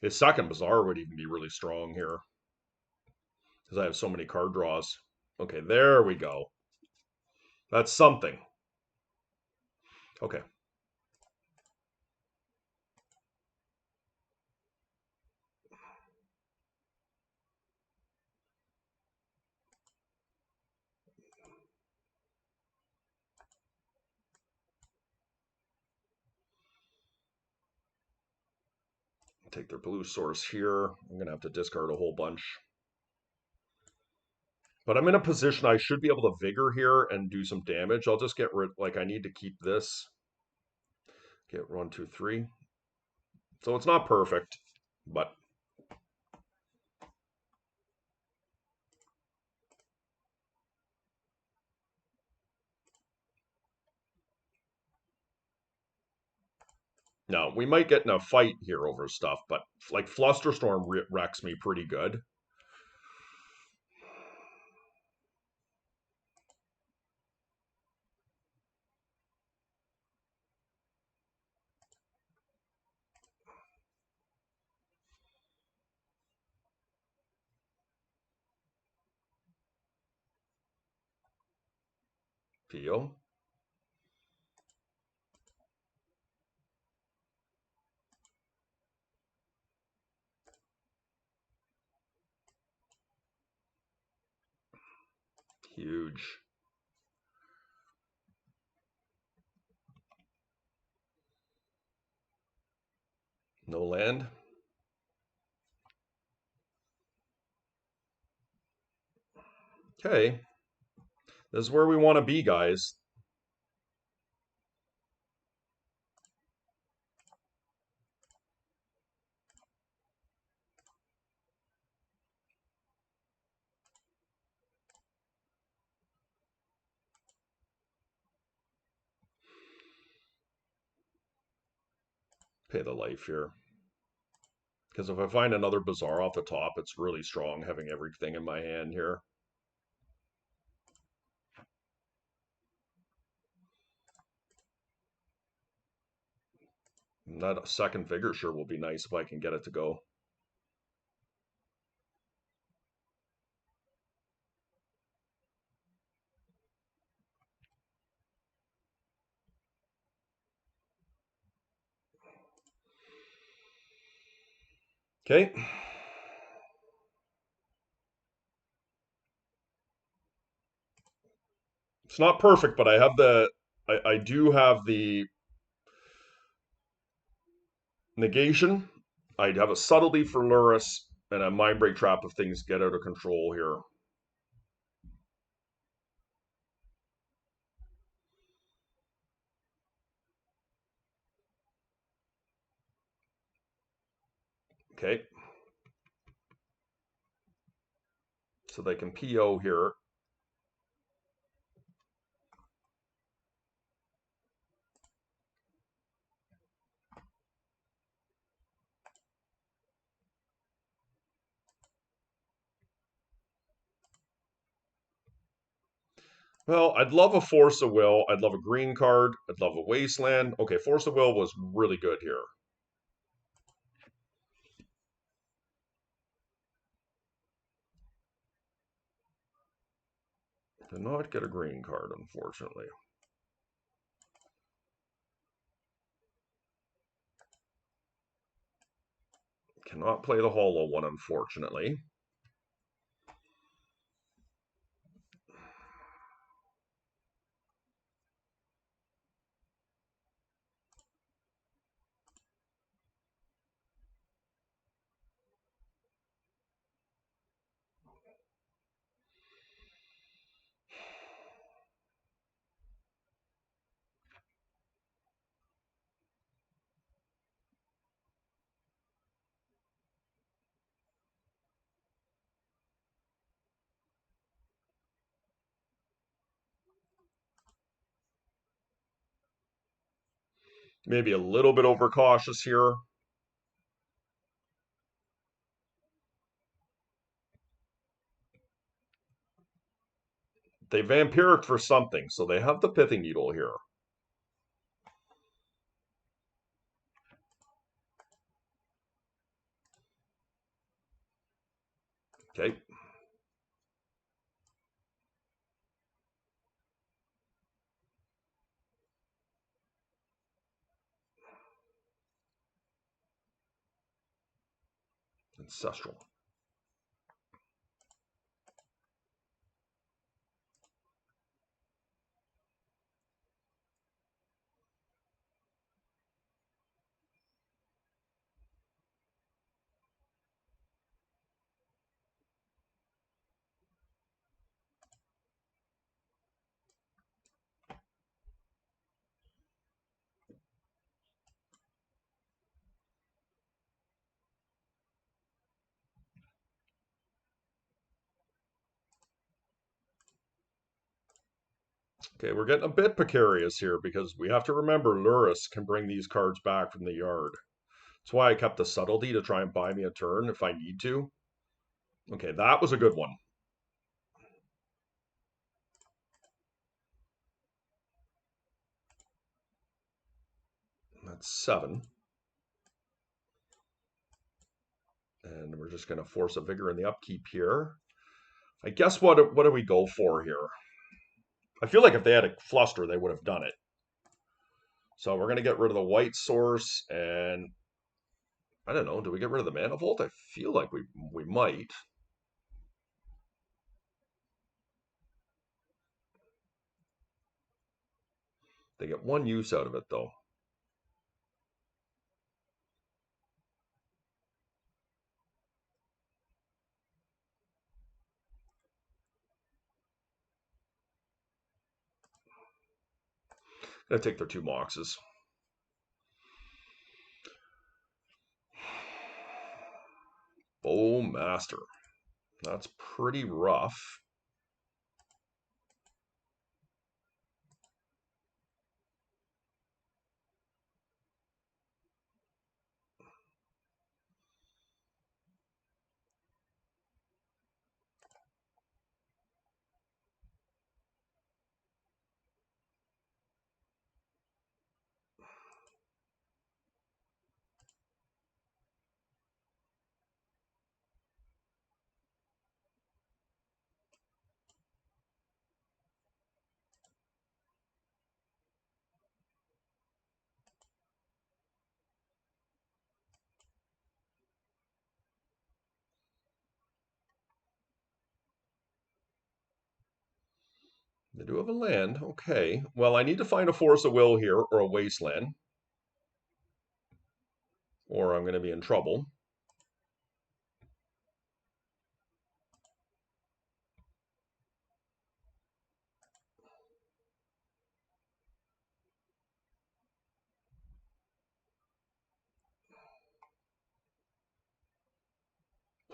His second Bazaar would even be really strong here, because I have so many card draws. Okay, there we go. That's something. Okay. Take their blue source here. I'm going to have to discard a whole bunch. But I'm in a position I should be able to vigor here and do some damage. I'll just get rid, like, I need to keep this. Get 1, 2, 3. So it's not perfect, but no, we might get in a fight here over stuff, but like Flusterstorm wrecks me pretty good. Feel. Huge. No land. Okay. This is where we want to be, guys. Pay the life here. Because if I find another Bazaar off the top, it's really strong having everything in my hand here. And that second vigor sure will be nice if I can get it to go. Okay. It's not perfect, but I have I do have the negation. I have a subtlety for Luris, and a mind break trap if things get out of control here. Okay. So they can PO here. Well, I'd love a Force of Will. I'd love a green card. I'd love a Wasteland. Okay, Force of Will was really good here. Did not get a green card, unfortunately. Cannot play the hollow one, unfortunately. Maybe a little bit overcautious here. They vampiric for something, so they have the pithing needle here. Okay. Ancestral. Okay, we're getting a bit precarious here because we have to remember Luris can bring these cards back from the yard. That's why I kept the subtlety to try and buy me a turn if I need to. Okay, that was a good one. That's 7. And we're just going to force a vigor in the upkeep here. I guess what do we go for here? I feel like if they had a fluster, they would have done it. So we're going to get rid of the white source, and I don't know. Do we get rid of the manifold? I feel like we might. They get one use out of it, though. Gonna take their 2 moxes. Bowmaster. That's pretty rough. They do have a land. Okay. Well, I need to find a force of will here or a wasteland, or I'm going to be in trouble.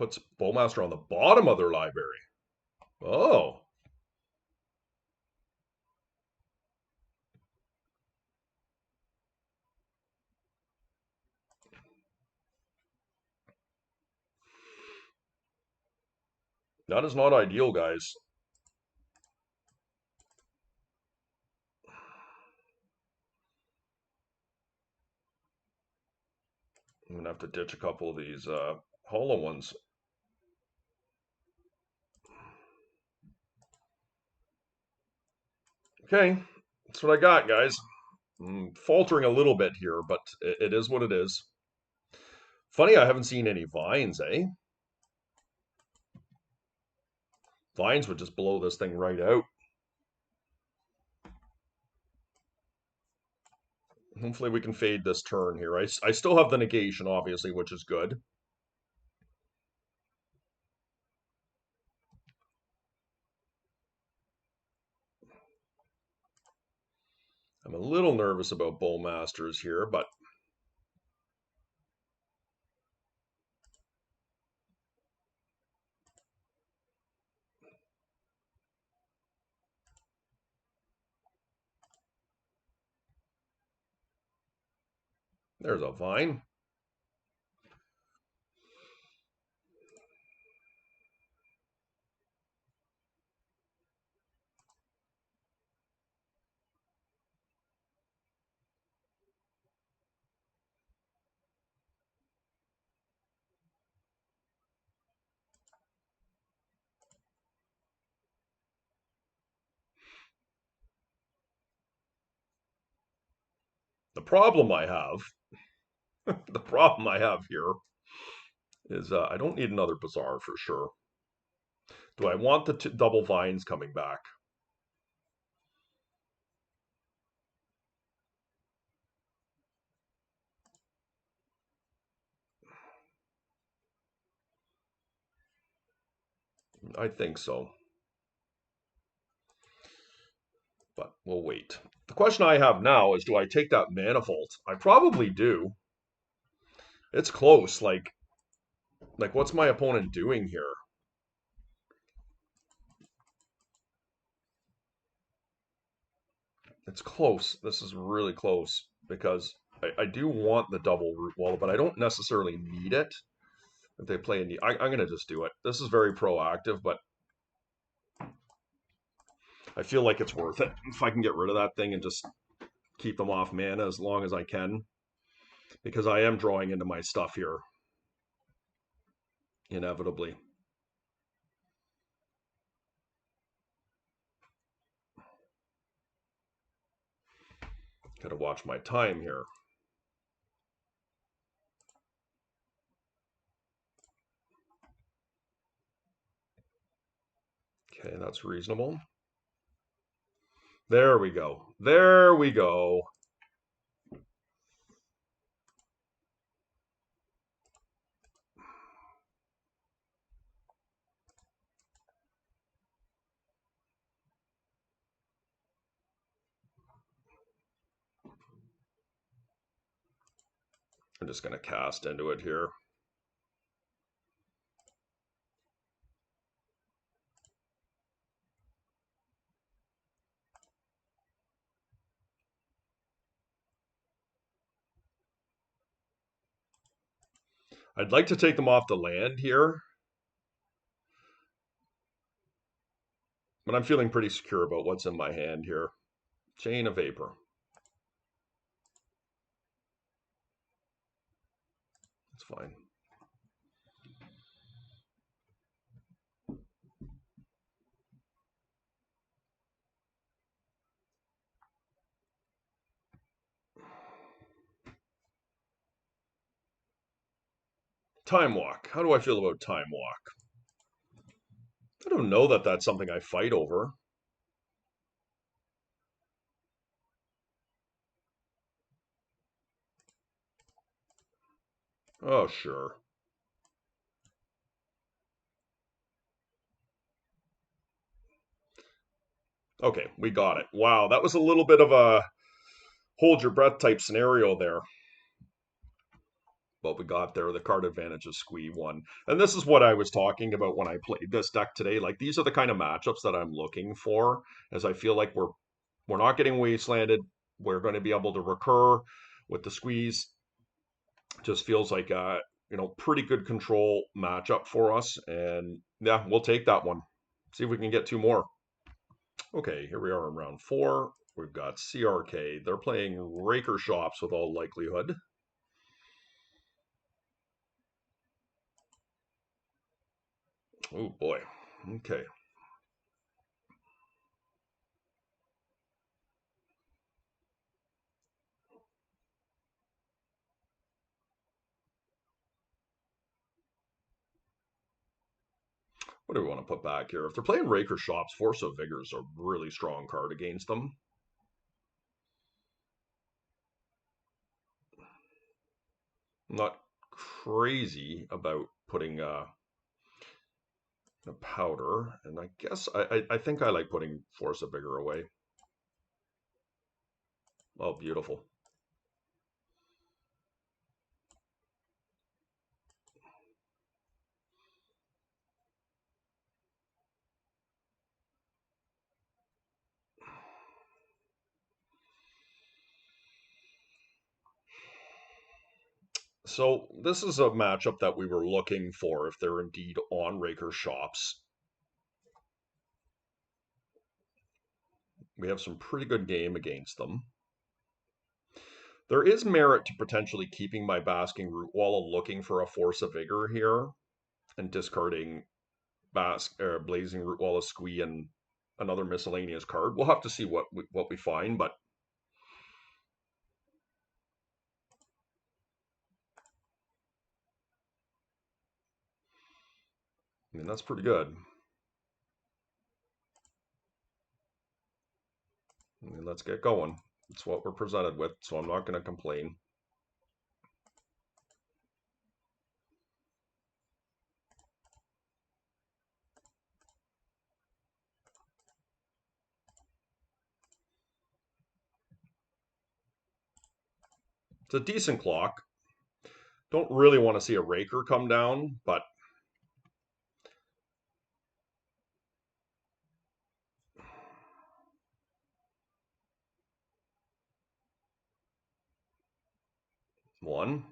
puts Bowmaster on the bottom of their library. Oh, that is not ideal, guys. I'm gonna have to ditch a couple of these hollow ones. Okay, that's what I got, guys. I'm faltering a little bit here, but it is what it is. Funny, I haven't seen any vines, eh? Vines would just blow this thing right out. Hopefully we can fade this turn here. I still have the negation, obviously, which is good. I'm a little nervous about Bowmasters here, but there's a vine. The problem I have, the problem I have here is I don't need another Bazaar for sure. Do I want the double vines coming back? I think so, but we'll wait. The question I have now is, do I take that Manifold? I probably do. It's close. Like what's my opponent doing here? It's close. This is really close because I do want the double root wall, but I don't necessarily need it. If they play I'm going to just do it. This is very proactive, but I feel like it's worth it. If I can get rid of that thing and just keep them off mana as long as I can, because I am drawing into my stuff here, inevitably. Gotta watch my time here. Okay, that's reasonable. There we go. There we go. I'm just going to cast into it here. I'd like to take them off the land here, but I'm feeling pretty secure about what's in my hand here. Chain of Vapor. That's fine. Time Walk. How do I feel about Time Walk? I don't know that that's something I fight over. Oh, sure. Okay, we got it. Wow, that was a little bit of a hold your breath type scenario there. But we got there. The card advantage of Squee won. And this is what I was talking about when I played this deck today. Like, these are the kind of matchups that I'm looking for, as I feel like we're not getting wastelanded. We're going to be able to recur with the squeeze. Just feels like a pretty good control matchup for us. And yeah, we'll take that one. See if we can get two more. Okay, here we are in round 4. We've got CRK. They're playing Raker Shops with all likelihood. Oh boy. Okay. What do we want to put back here? If they're playing Raker Shops, Force of Vigor is a really strong card against them. I'm not crazy about putting a powder, and I guess I think I like putting Force of Vigor away. Oh, beautiful. So this is a matchup that we were looking for if they're indeed on Raker Shops. We have some pretty good game against them. There is merit to potentially keeping my Basking Root Wall and looking for a Force of Vigor here and discarding Blazing Root Wall of Squee and another miscellaneous card. We'll have to see what we find, but I mean, that's pretty good. I mean, let's get going. It's what we're presented with, so I'm not going to complain. It's a decent clock. Don't really want to see a Raker come down, but one.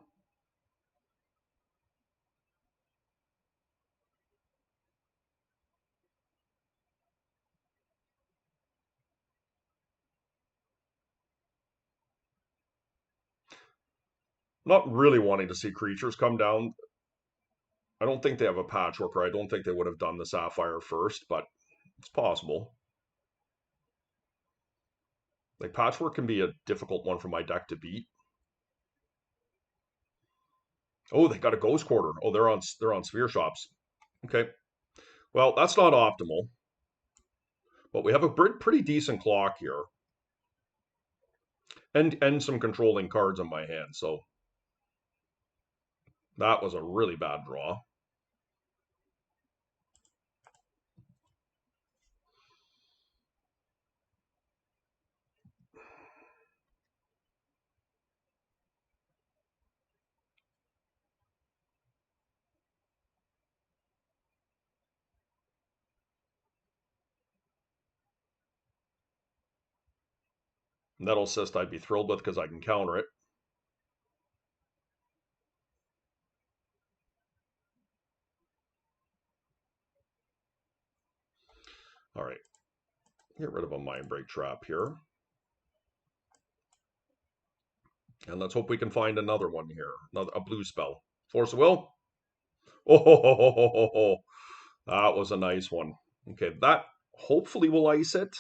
Not really wanting to see creatures come down. I don't think they have a Patchwork, or I don't think they would have done the Sapphire first, but it's possible. Like, Patchwork can be a difficult one for my deck to beat. Oh, they got a Ghost Quarter. Oh, they're on Sphere Shops. Okay. Well, that's not optimal, but we have a pretty decent clock here, and some controlling cards in my hand. So that was a really bad draw. Nettle Cyst I'd be thrilled with because I can counter it. All right. Get rid of a Mind Break Trap here. And let's hope we can find another one here. A blue spell. Force of Will. Oh, that was a nice one. Okay, that hopefully will ice it.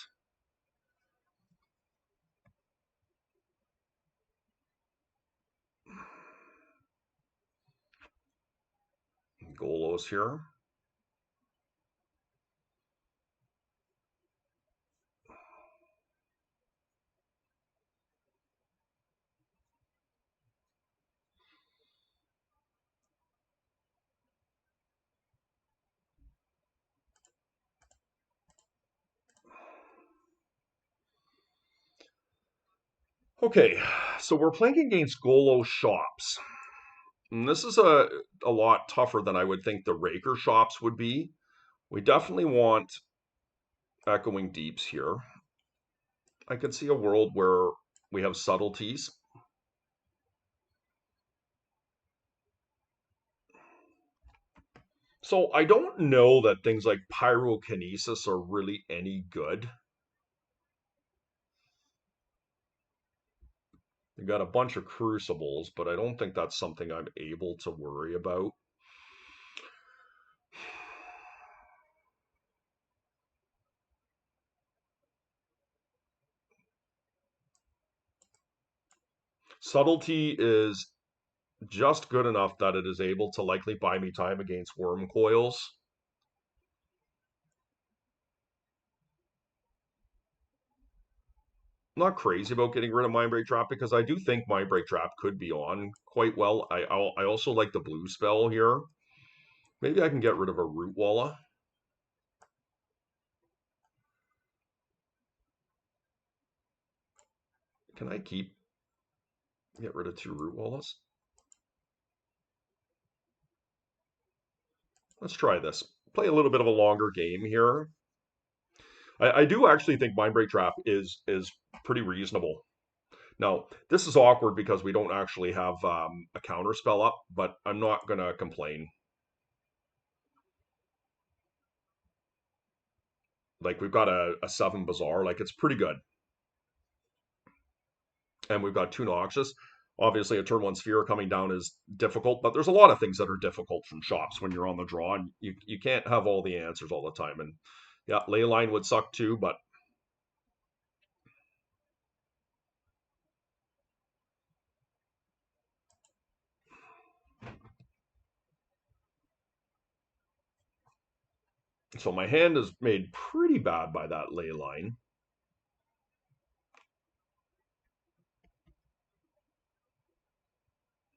Golos here. Okay, so we're playing against Golo Shops. And this is a lot tougher than I would think the raker shops would be. We definitely want echoing deeps here. I could see a world where we have subtleties. So I don't know that things like pyrokinesis are really any good. We got a bunch of crucibles, but I don't think that's something I'm able to worry about. Subtlety is just good enough that it is able to likely buy me time against worm coils. I'm not crazy about getting rid of Mindbreak Trap because I do think Mindbreak Trap could be on quite well. I also like the blue spell here. Maybe I can get rid of a Root Walla. Can I get rid of 2 Root Wallas? Let's try this. Play a little bit of a longer game here. I do actually think Mindbreak Trap is pretty reasonable. Now, this is awkward because we don't actually have a counter spell up, but I'm not going to complain. Like, we've got a 7 Bazaar. Like, it's pretty good. And we've got 2 Noxious. Obviously, a turn 1 Sphere coming down is difficult, but there's a lot of things that are difficult from shops when you're on the draw, and you can't have all the answers all the time. And yeah, Leyline would suck too, but so my hand is made pretty bad by that Leyline.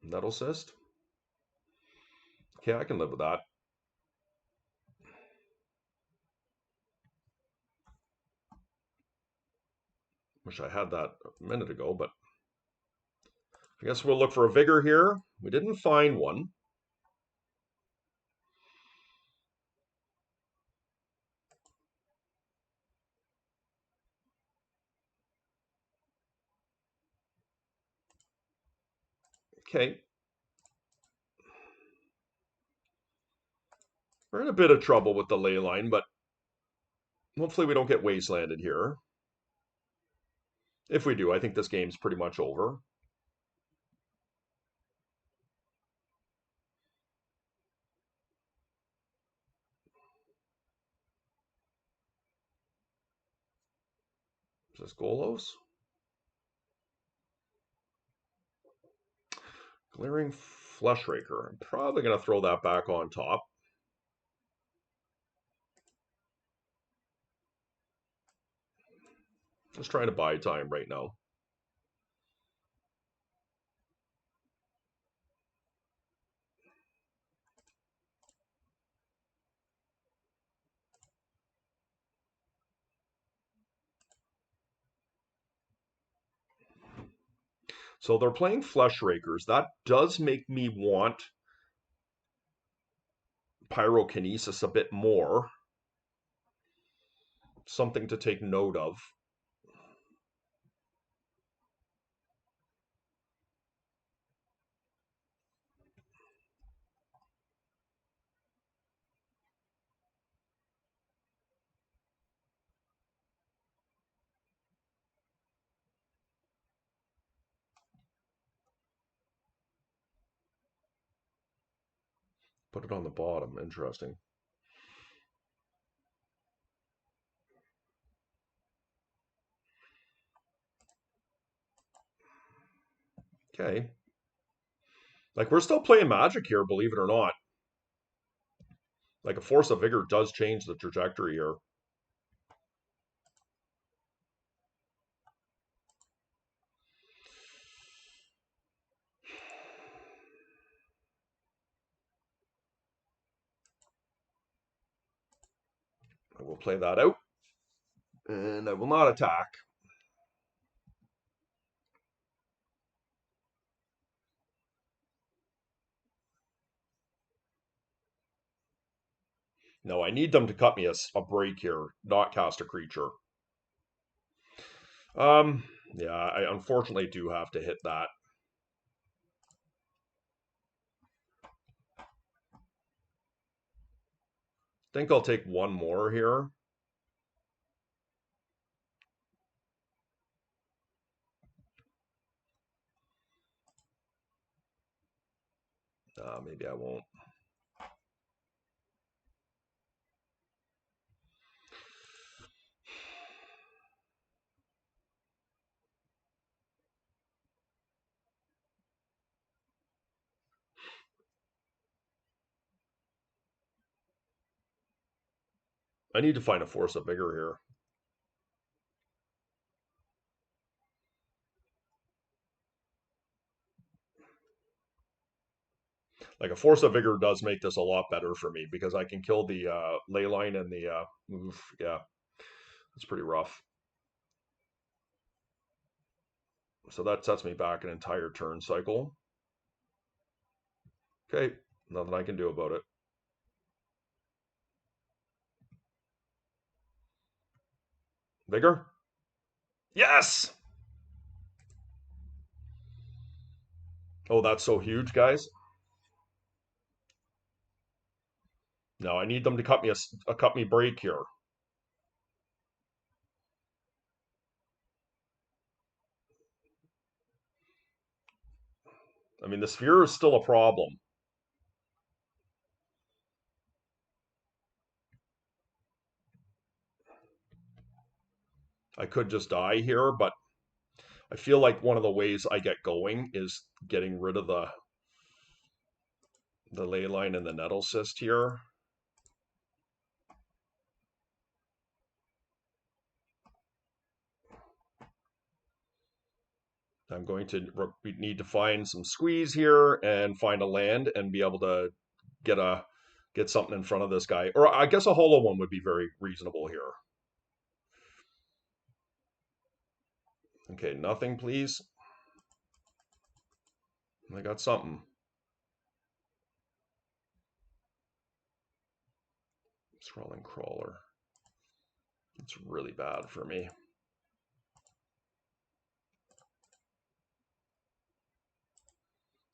Nettle Cyst. Okay, I can live with that. Wish I had that a minute ago, but I guess we'll look for a Vigor here. We didn't find one. Okay. We're in a bit of trouble with the Leyline, but hopefully we don't get wastelanded here. If we do, I think this game's pretty much over. Is this Golos? Glaring Fleshraker. I'm probably going to throw that back on top. Just trying to buy time right now. So they're playing Fleshrakers. That does make me want Pyrokinesis a bit more. Something to take note of. Put it on the bottom. Interesting. Okay. Like, we're still playing Magic here, believe it or not. Like, a Force of Vigor does change the trajectory here. I will play that out. And I will not attack. No, I need them to cut me a break here, not cast a creature. Um, yeah, I unfortunately do have to hit that. Think I'll take one more here. Maybe I won't. I need to find a force of vigor here. Like a force of vigor does make this a lot better for me because I can kill the ley line and the move. Yeah, it's pretty rough. So that sets me back an entire turn cycle. Okay, nothing I can do about it. Vigor? Yes! Oh, that's so huge, guys. No, I need them to cut me a cut me break here. I mean, the sphere is still a problem. I could just die here, but I feel like one of the ways I get going is getting rid of the ley line and the nettle cyst here. I'm going to need to find some squeeze here and find a land and be able to get something in front of this guy. Or I guess a hollow one would be very reasonable here. Okay, nothing, please. I got something. Scrawling crawler. It's really bad for me.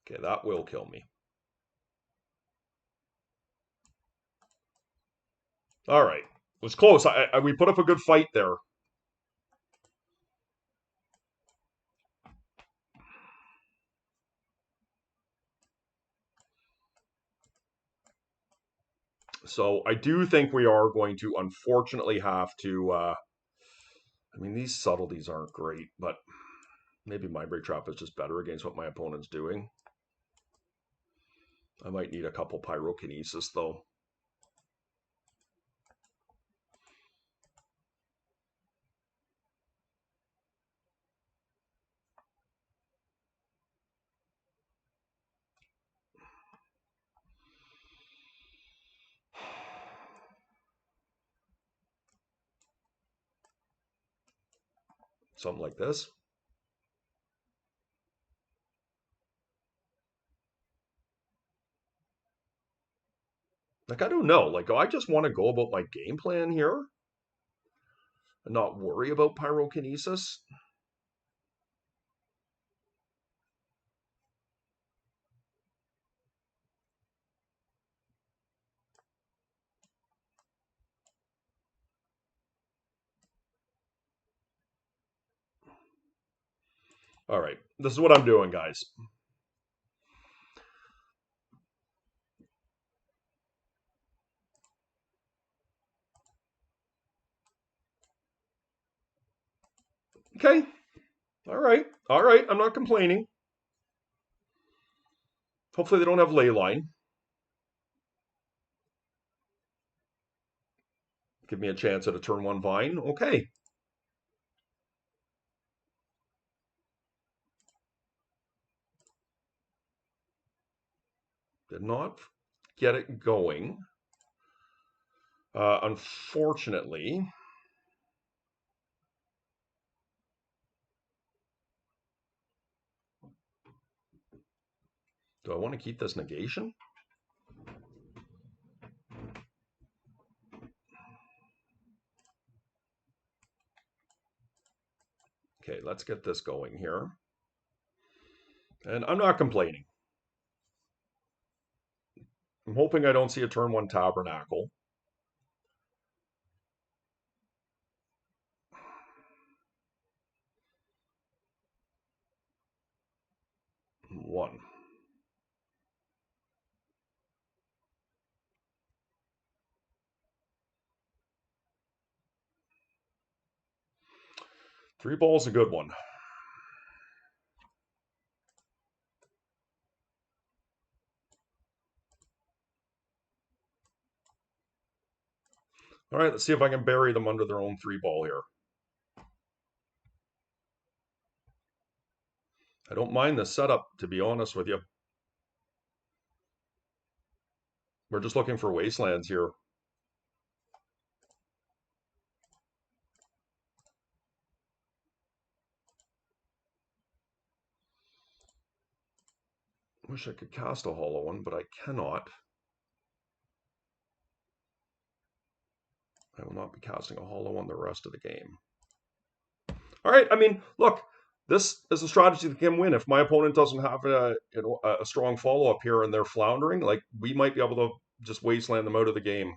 Okay, that will kill me. All right, it was close. We put up a good fight there. So I do think we are going to unfortunately have to. I mean, these subtleties aren't great, but maybe Mindbreak Trap is just better against what my opponent's doing. I might need a couple Pyrokinesis, though. Something like this. Like, I don't know. Like, I just want to go about my game plan here and not worry about Pyrokinesis. All right, this is what I'm doing, guys. Okay. All right. All right. I'm not complaining. Hopefully they don't have Leyline. Give me a chance at a turn one vine. Okay. Did not get it going. Unfortunately, do I want to keep this negation? Okay, let's get this going here. And I'm not complaining. I'm hoping I don't see a turn one tabernacle. One. Three ball's a good one. All right, let's see if I can bury them under their own three ball here. I don't mind the setup, to be honest with you. We're just looking for wastelands here. Wish I could cast a hollow one, but I cannot. I will not be casting a hollow one the rest of the game. All right, I mean, look, this is a strategy that can win. If my opponent doesn't have a strong follow-up here and they're floundering, like, we might be able to just wasteland them out of the game.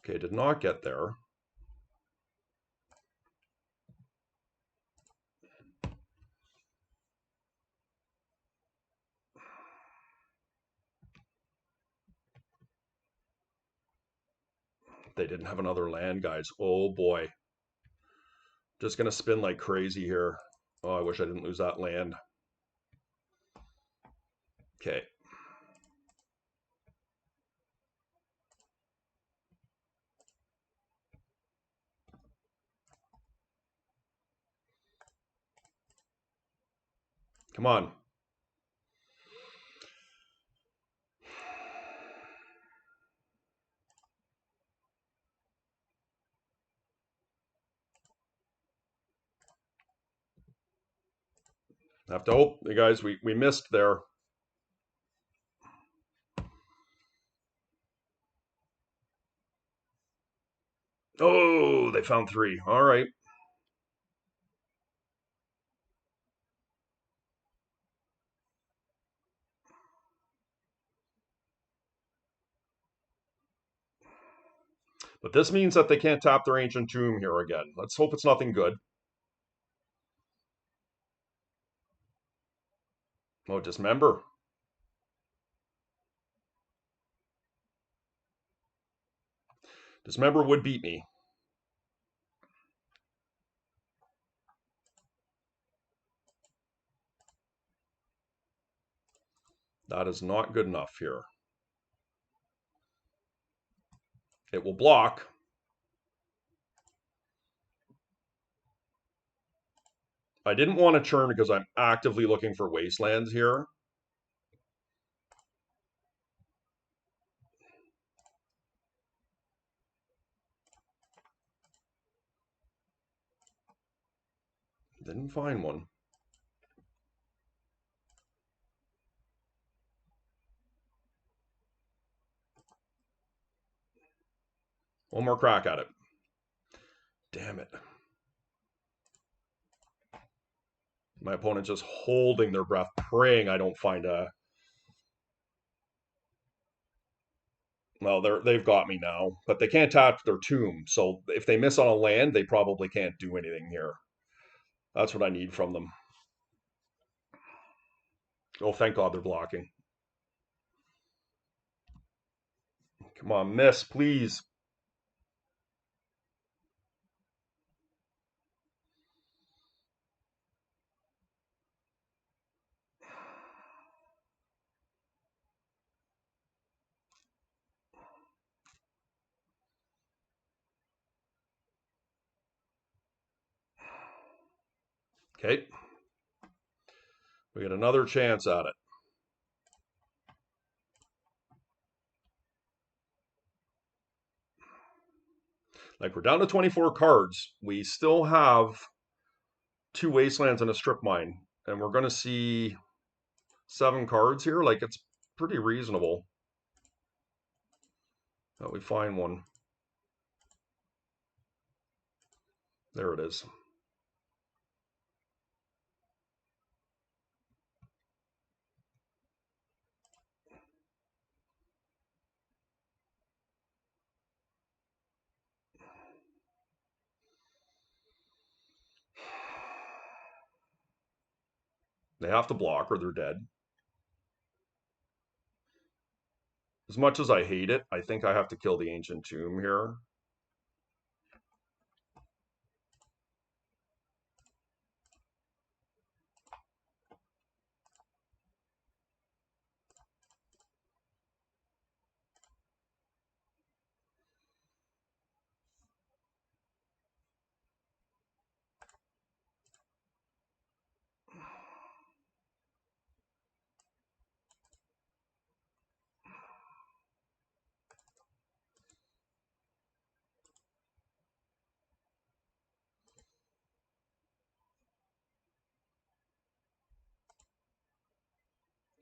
Okay, did not get there. They didn't have another land, guys. Oh boy. Just going to spin like crazy here. Oh, I wish I didn't lose that land. Okay. Come on. I have to hope, you guys, we missed there. Oh, they found three. All right. But this means that they can't tap their ancient tomb here again. Let's hope it's nothing good. Oh, dismember. Dismember would beat me. That is not good enough here. It will block. I didn't want to churn because I'm actively looking for wastelands here. Didn't find one. One more crack at it. Damn it. My opponent's just holding their breath, praying I don't find a... Well, they've got me now, but they can't tap their tomb. So if they miss on a land, they probably can't do anything here. That's what I need from them. Oh, thank God they're blocking. Come on, miss, please. Okay. We get another chance at it. Like, we're down to 24 cards. We still have two wastelands and a strip mine. And we're going to see 7 cards here. Like, it's pretty reasonable. That we find one. There it is. They have to block or they're dead. As much as I hate it, I think I have to kill the Ancient Tomb here.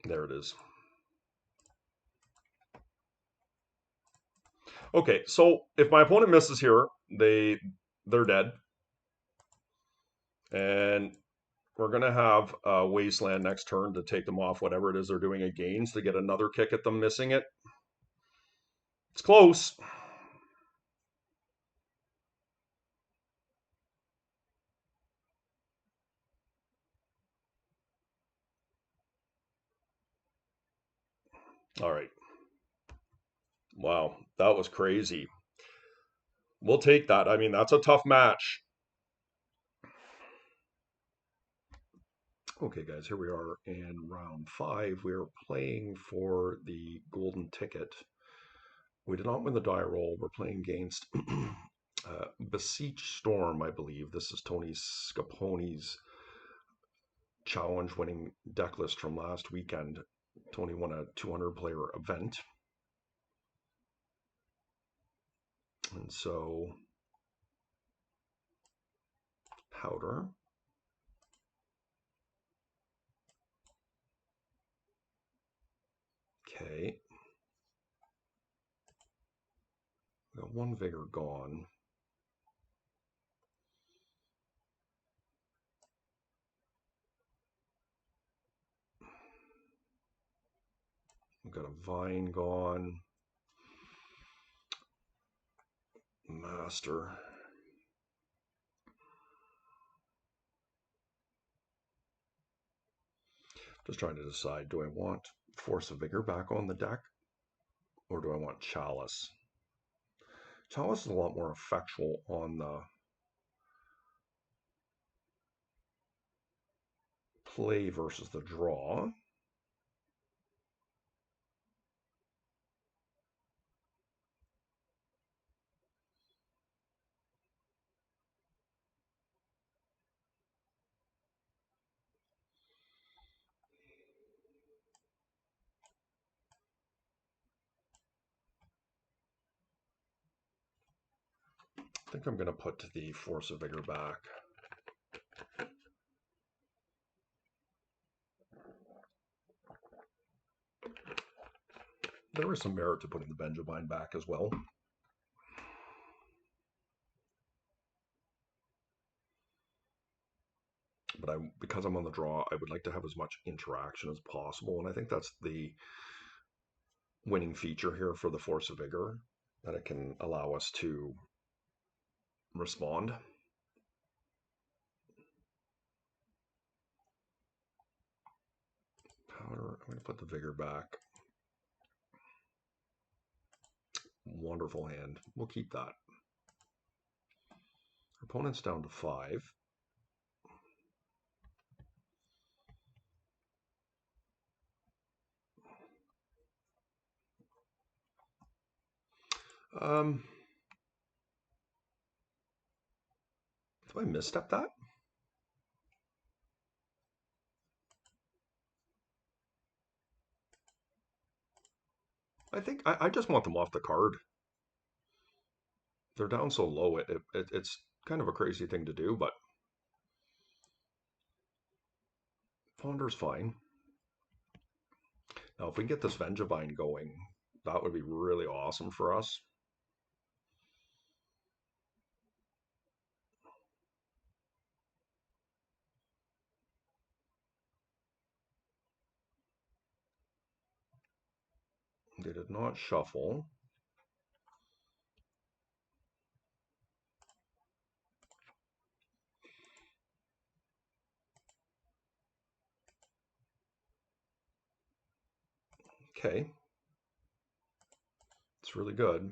There it is. Okay, so if my opponent misses here, they're dead. And we're gonna have Wasteland next turn to take them off whatever it is they're doing against to get another kick at them missing it. It's close. All right. Wow, that was crazy. We'll take that. I mean, that's a tough match. Okay, guys, here we are in round 5. We are playing for the golden ticket. We did not win the die roll. We're playing against Beseech Storm, I believe. This is Tony Scapone's challenge-winning deck list from last weekend. Tony won a 200-player event. And so, powder. Okay. We got one vigor gone. We've got a vine gone. Master. Just trying to decide, do I want Force of Vigor back on the deck? Or do I want Chalice? Chalice is a lot more effectual on the play versus the draw. I think I'm going to put the Force of Vigor back. There is some merit to putting the Vengevine back as well. But because I'm on the draw, I would like to have as much interaction as possible, and I think that's the winning feature here for the Force of Vigor, that it can allow us to respond. Powder, I'm going to put the Vigor back. Wonderful hand. We'll keep that. Opponent's down to 5. Do I misstep that? I think I just want them off the card. They're down so low, it's kind of a crazy thing to do, but Ponder's fine. Now, if we can get this Vengevine going, that would be really awesome for us. They did not shuffle. Okay. It's really good.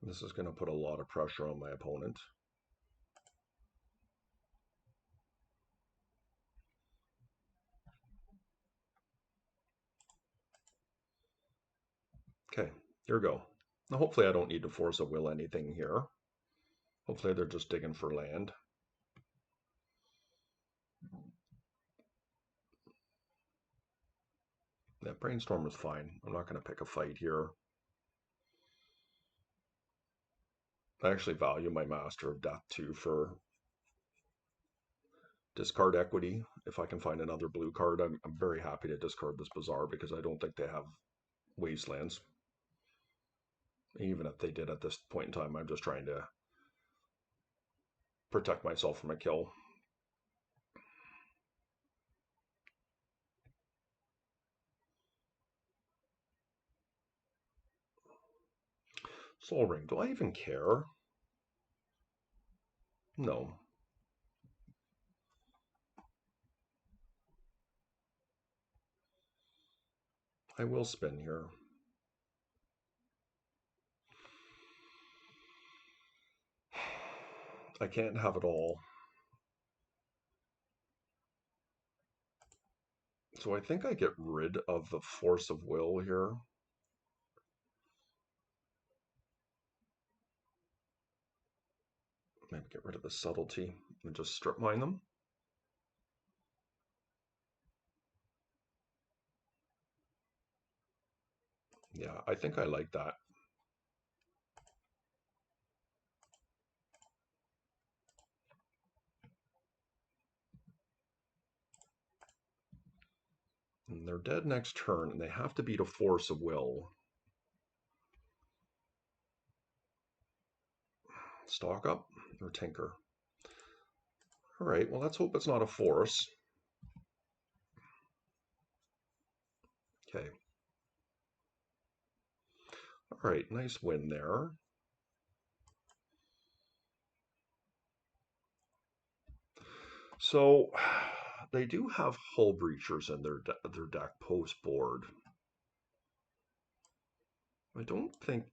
This is going to put a lot of pressure on my opponent. Okay, here we go. Now hopefully I don't need to force a will anything here. Hopefully they're just digging for land. That brainstorm is fine. I'm not going to pick a fight here. I actually value my Master of Death too for discard equity. If I can find another blue card, I'm very happy to discard this Bazaar because I don't think they have wastelands. Even if they did at this point in time, I'm just trying to protect myself from a kill. Soul Ring, do I even care? No. I will spin here. I can't have it all. So I think I get rid of the force of will here. Maybe get rid of the subtlety and just strip mine them. Yeah, I think I like that. And they're dead next turn, and they have to beat a force of will. Stock up or tinker. All right, well, let's hope it's not a force. Okay. All right, nice win there. So they do have hull breachers in their deck post board. I don't think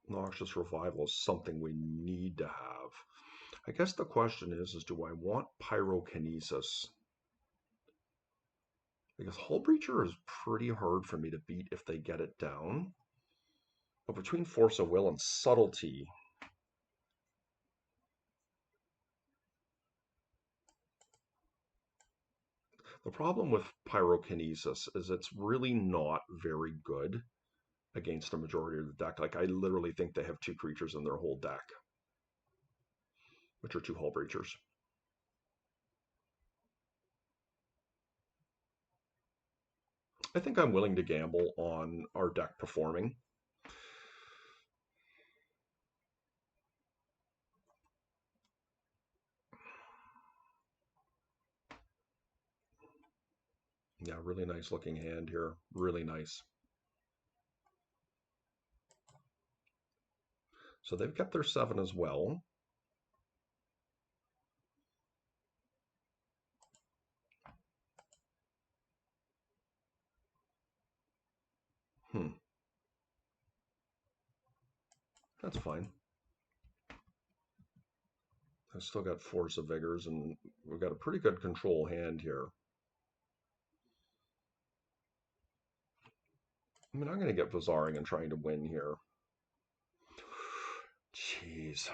Noxious Revival is something we need to have. I guess the question is do I want Pyrokinesis? Because Hull Breacher is pretty hard for me to beat if they get it down. But between Force of Will and Subtlety, the problem with Pyrokinesis is it's really not very good against the majority of the deck. Like, I literally think they have 2 creatures in their whole deck, which are 2 Hull Breachers. I think I'm willing to gamble on our deck performing. Yeah, really nice looking hand here. Really nice. So they've kept their 7 as well. That's fine. I've still got Force of Vigors, and we've got a pretty good control hand here. I mean, I'm going to get Bazaring and trying to win here. Jeez.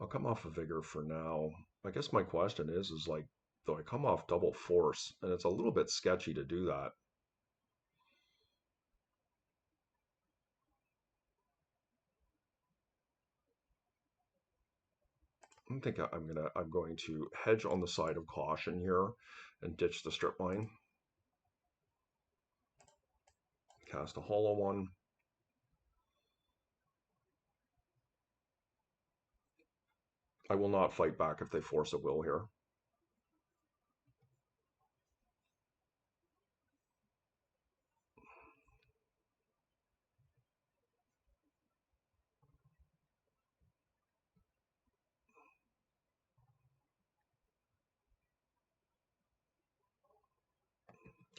I'll come off a Vigor for now. I guess my question is like, though I come off double Force, and it's a little bit sketchy to do that. I'm going to hedge on the side of caution here and ditch the strip mine. Cast a hollow one. I will not fight back if they force a will here.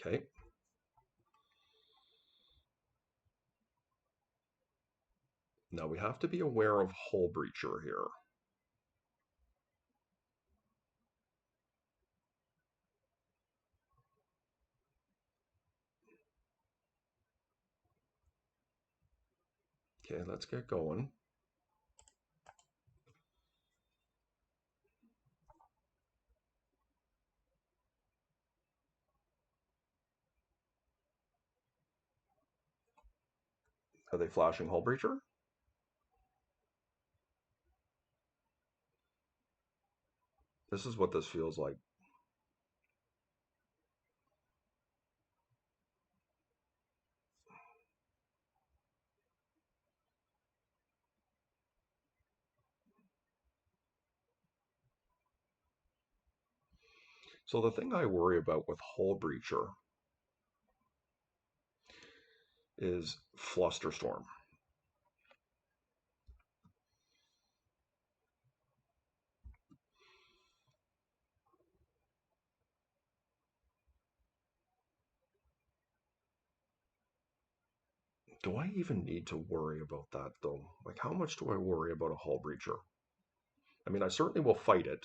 Okay. Now we have to be aware of hull breacher here. Okay, let's get going. Are they flashing hull breacher? This is what this feels like. So the thing I worry about with hull breacher is flusterstorm. Do I even need to worry about that though? Like, how much do I worry about a hull breacher? I mean, I certainly will fight it.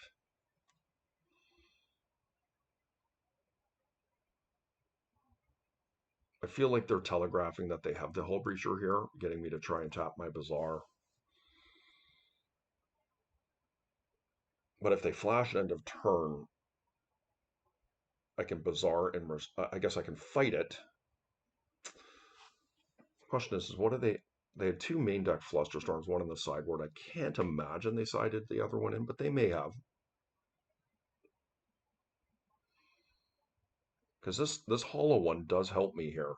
I feel like they're telegraphing that they have the hull breacher here, getting me to try and tap my Bazaar. But if they flash end of turn, I can Bazaar and I guess I can fight it. Question is what are they? They had two main deck flusterstorms, one on the sideboard. I can't imagine they sided the other one in, but they may have. Because this hollow one does help me here.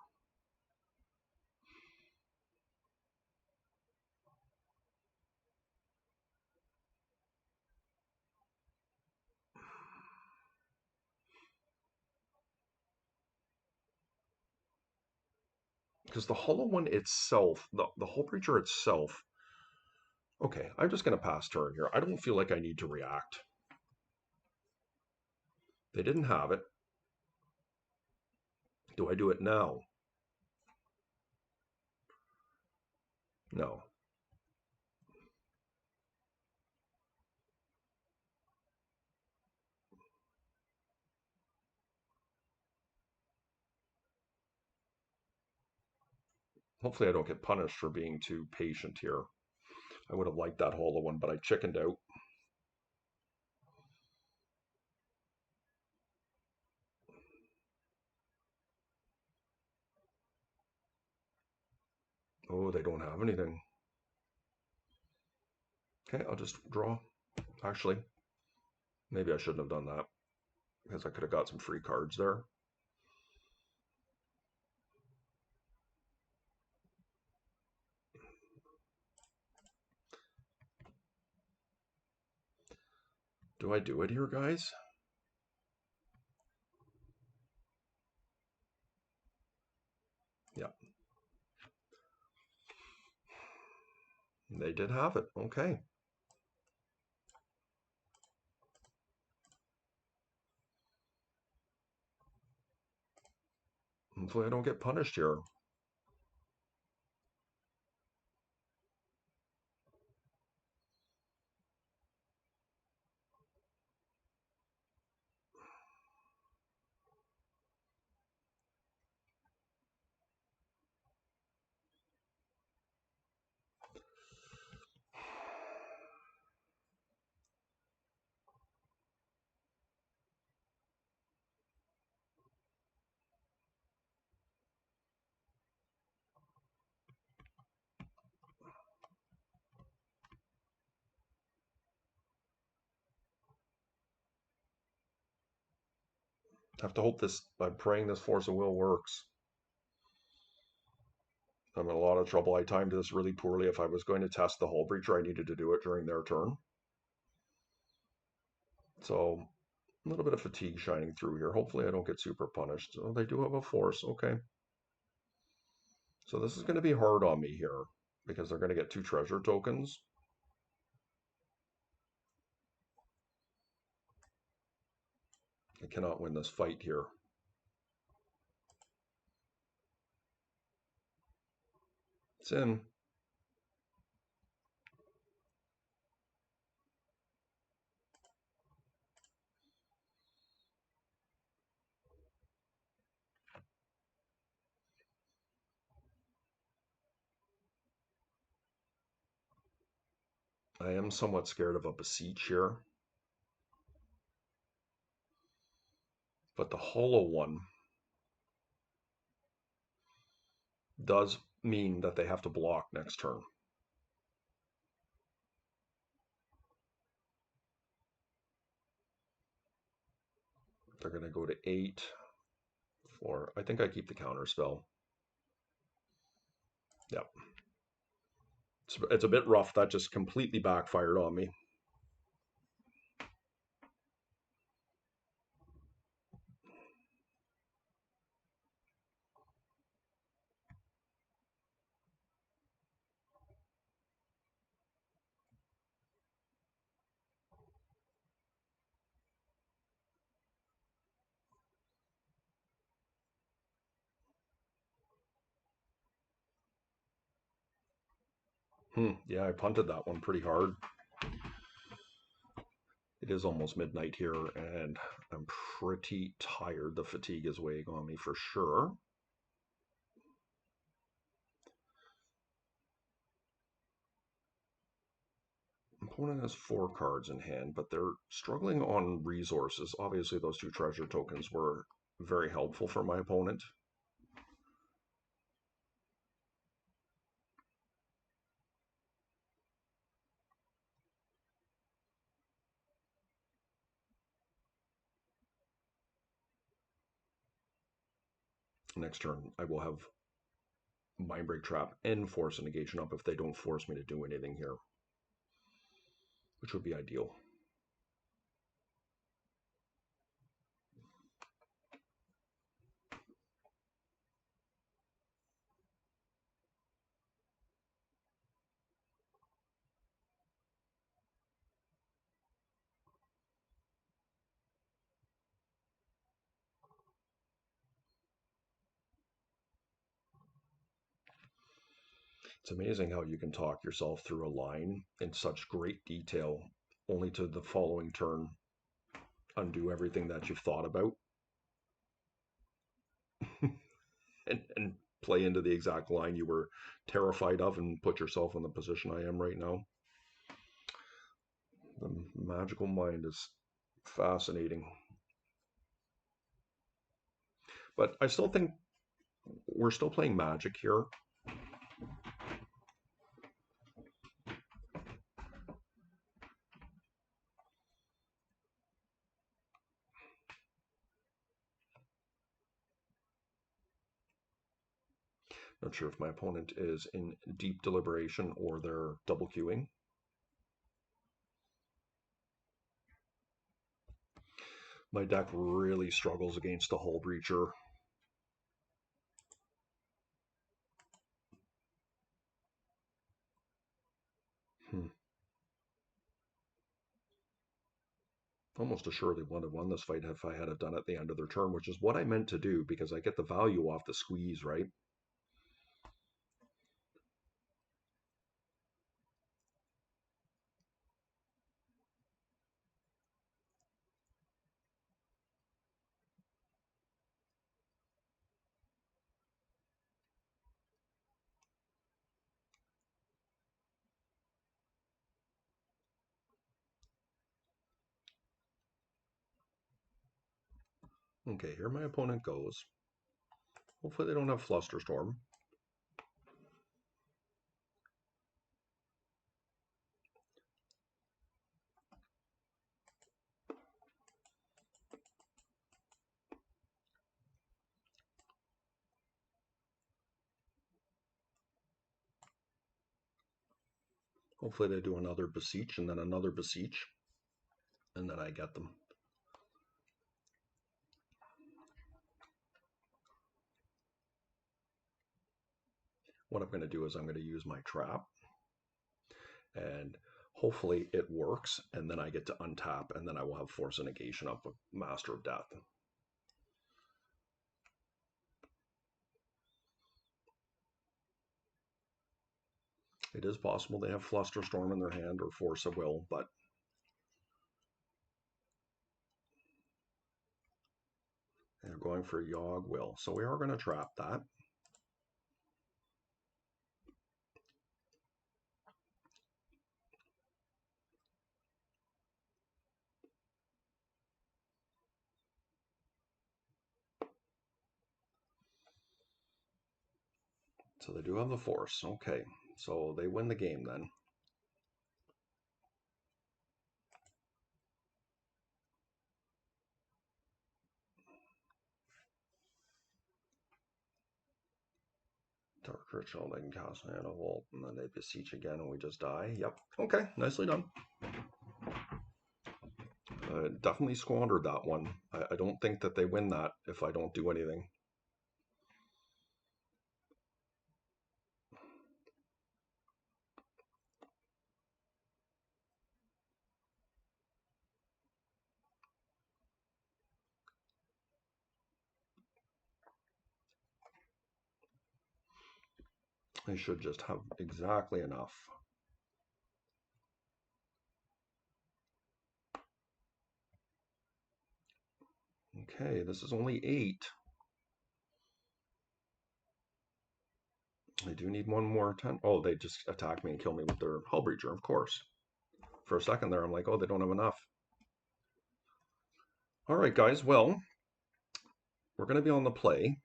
Because the hollow one itself, the hull breacher itself, okay, I'm just going to pass turn here. I don't feel like I need to react. They didn't have it. Do I do it now? No. Hopefully I don't get punished for being too patient here. I would have liked that hollow one, but I chickened out. Oh, they don't have anything. Okay, I'll just draw. Actually, maybe I shouldn't have done that because I could have got some free cards there. Do I do it here, guys? Yeah. They did have it. Okay. Hopefully I don't get punished here. I have to hope this, I'm praying this Force of Will works. I'm in a lot of trouble. I timed this really poorly. If I was going to test the Hull Breacher, I needed to do it during their turn. So a little bit of fatigue shining through here. Hopefully I don't get super punished. So they do have a Force. Okay. So this is going to be hard on me here because they're going to get 2 treasure tokens. I cannot win this fight here. It's in. I am somewhat scared of a beseech here. But the hollow one does mean that they have to block next turn. They're going to go to 8 for, I think I keep the counter spell. Yep. It's a bit rough. That just completely backfired on me. Yeah, I punted that one pretty hard. It is almost midnight here, and I'm pretty tired. The fatigue is weighing on me for sure. Opponent has 4 cards in hand, but they're struggling on resources. Obviously, those 2 treasure tokens were very helpful for my opponent. Next turn, I will have Mind Break Trap and Force Negation up if they don't force me to do anything here, which would be ideal. It's amazing how you can talk yourself through a line in such great detail, only to the following turn undo everything that you've thought about and play into the exact line you were terrified of and put yourself in the position I am right now. The magical mind is fascinating. But I still think we're still playing Magic here. Not sure if my opponent is in deep deliberation or they're double queuing. My deck really struggles against the Hull Breacher. Almost assuredly would have won this fight if I had it done at the end of their turn, which is what I meant to do because I get the value off the squeeze, right? Okay, here my opponent goes. Hopefully they don't have Flusterstorm. Hopefully they do another beseech and then another beseech, and then I get them. What I'm going to do is I'm going to use my trap, and hopefully it works, and then I get to untap, and then I will have force and negation up with Master of Death. It is possible they have Flusterstorm in their hand or Force of Will, but they're going for Yogg Will. So we are going to trap that. So they do have the Force. Okay, so they win the game then. Dark Ritual, they can cast Mana Vault, and then they beseech again, and we just die. Yep. Okay, nicely done. Definitely squandered that one. I don't think that they win that if I don't do anything. I should just have exactly enough. Okay, this is only 8. I do need one more 10. Oh, they just attack me and kill me with their Hull Breacher, of course. For a second there, I'm like, oh, they don't have enough. All right, guys, well, we're going to be on the play.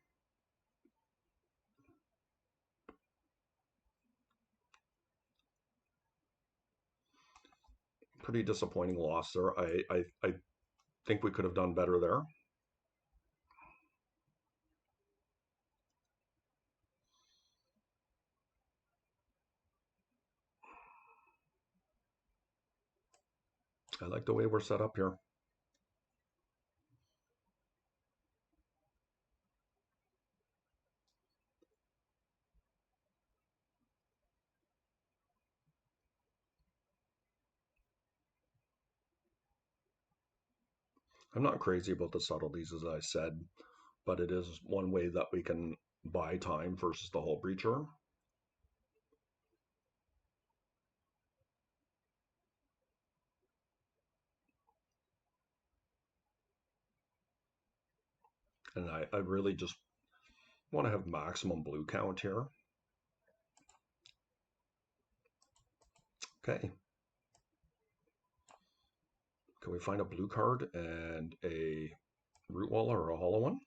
Pretty disappointing loss there. I think we could have done better there. I like the way we're set up here. I'm not crazy about the subtleties, as I said, but it is one way that we can buy time versus the Hull Breacher. And I really just want to have maximum blue count here. Okay. Can we find a blue card and a Root Wall or a hollow one?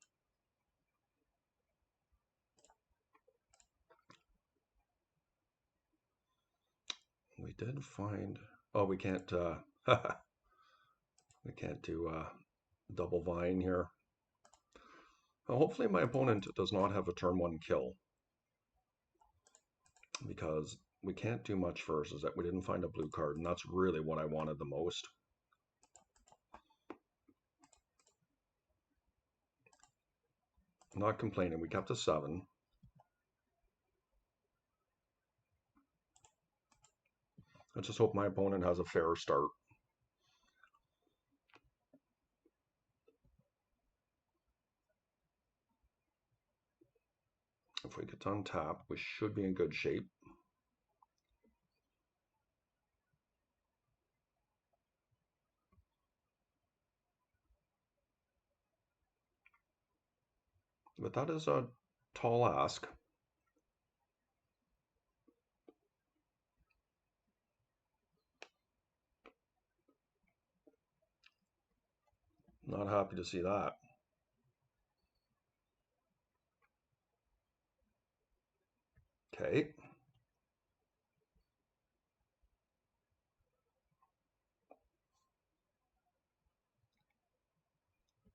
We did find... Oh, we can't... we can't do double Vine here. Well, hopefully my opponent does not have a turn 1 kill, because we can't do much versus that. We didn't find a blue card, and that's really what I wanted the most. Not complaining. We kept a 7. I just hope my opponent has a fair start. If we get to untap, we should be in good shape. But that is a tall ask. Not happy to see that. Okay.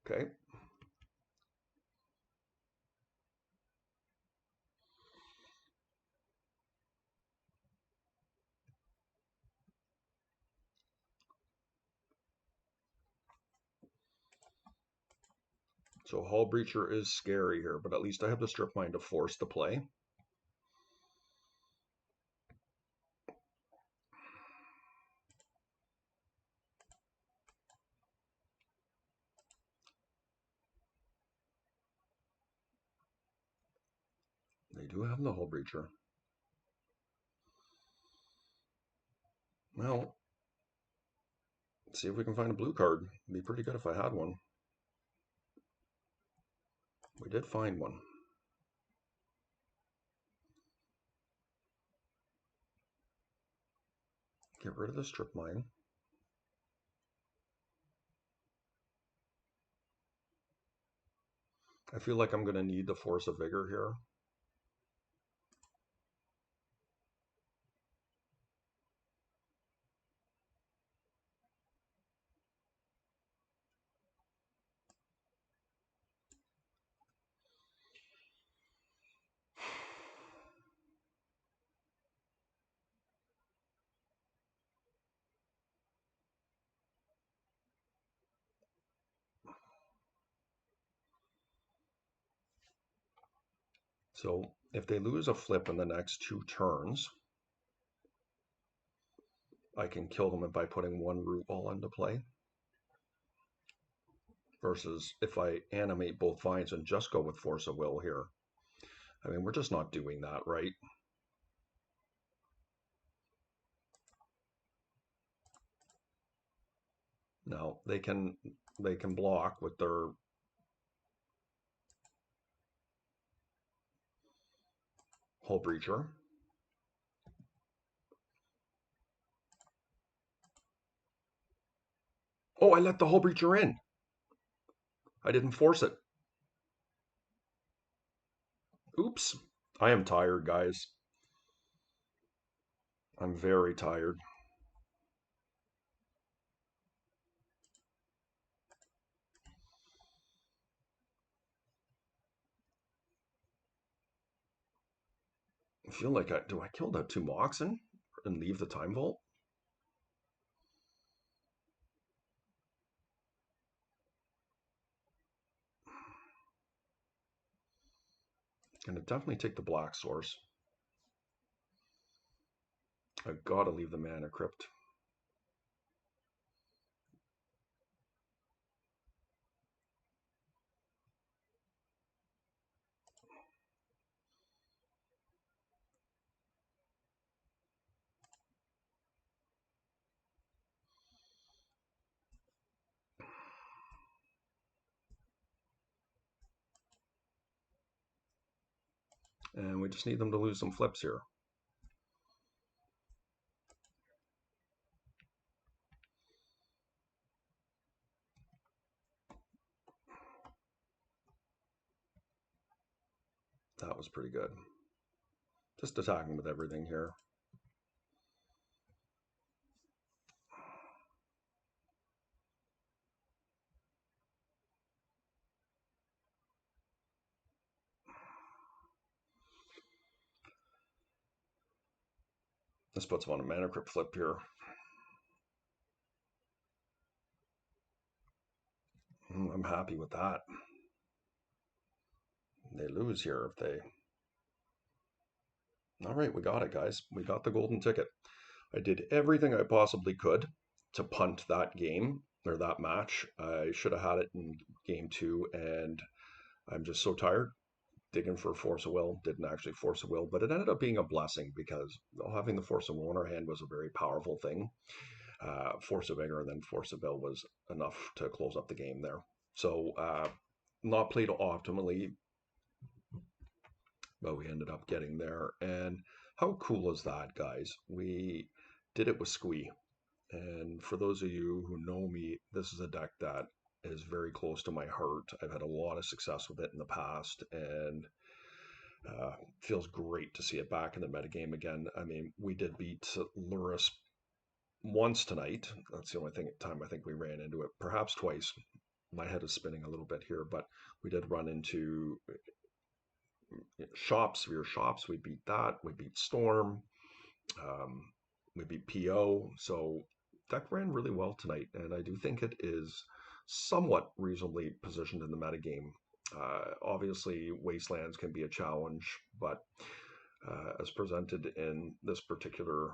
Okay. So Hull Breacher is scary here, but at least I have the strip mine to force the play. They do have the Hull Breacher. Well, let's see if we can find a blue card. It'd be pretty good if I had one. We did find one. Get rid of the strip mine. I feel like I'm going to need the Force of Vigor here. So if they lose a flip in the next 2 turns, I can kill them by putting one root ball into play. Versus if I animate both vines and just go with Force of Will here. I mean, we're just not doing that, right? No, they can block with their Hull Breacher. Oh, I let the Hull Breacher in. I didn't force it. Oops. I am tired, guys. I'm very tired. I feel like do I kill that 2 Moxen and leave the Time Vault? Gonna definitely take the Black Source. I gotta leave the Mana Crypt. And we just need them to lose some flips here. That was pretty good. Just attacking with everything here. This puts them on a Mana Crypt flip here. I'm happy with that. They lose here if they... All right, we got it, guys. We got the golden ticket. I did everything I possibly could to punt that game or that match. I should have had it in game 2, and I'm just so tired. Digging for Force of Will, didn't actually Force of Will, but it ended up being a blessing because having the Force of Will in our hand was a very powerful thing. Force of Vigor and then Force of Will was enough to close up the game there. So not played optimally, but we ended up getting there. And how cool is that, guys? We did it with Squee. And for those of you who know me, this is a deck that is very close to my heart. I've had a lot of success with it in the past, and feels great to see it back in the metagame again. I mean, we did beat Luris once tonight. That's the only time I think we ran into it. Perhaps twice. My head is spinning a little bit here, but we did run into shops, severe shops. We beat that. We beat Storm. Um, we beat PO. So deck ran really well tonight, and I do think it is somewhat reasonably positioned in the metagame. Obviously, Wastelands can be a challenge, but as presented in this particular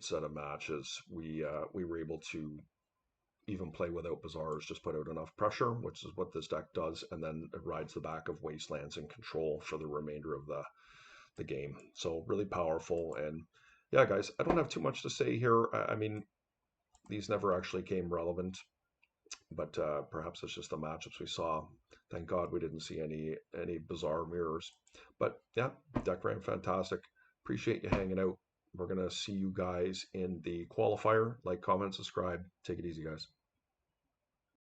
set of matches, we were able to even play without Bazaars, just put out enough pressure, which is what this deck does, and then it rides the back of Wastelands in control for the remainder of the game. So really powerful. And yeah, guys, I don't have too much to say here. I mean, these never actually came relevant, but perhaps it's just the matchups we saw. Thank God we didn't see any bizarre mirrors. But yeah, deck ran fantastic. Appreciate you hanging out. We're gonna see you guys in the qualifier. Like, comment, subscribe. Take it easy, guys.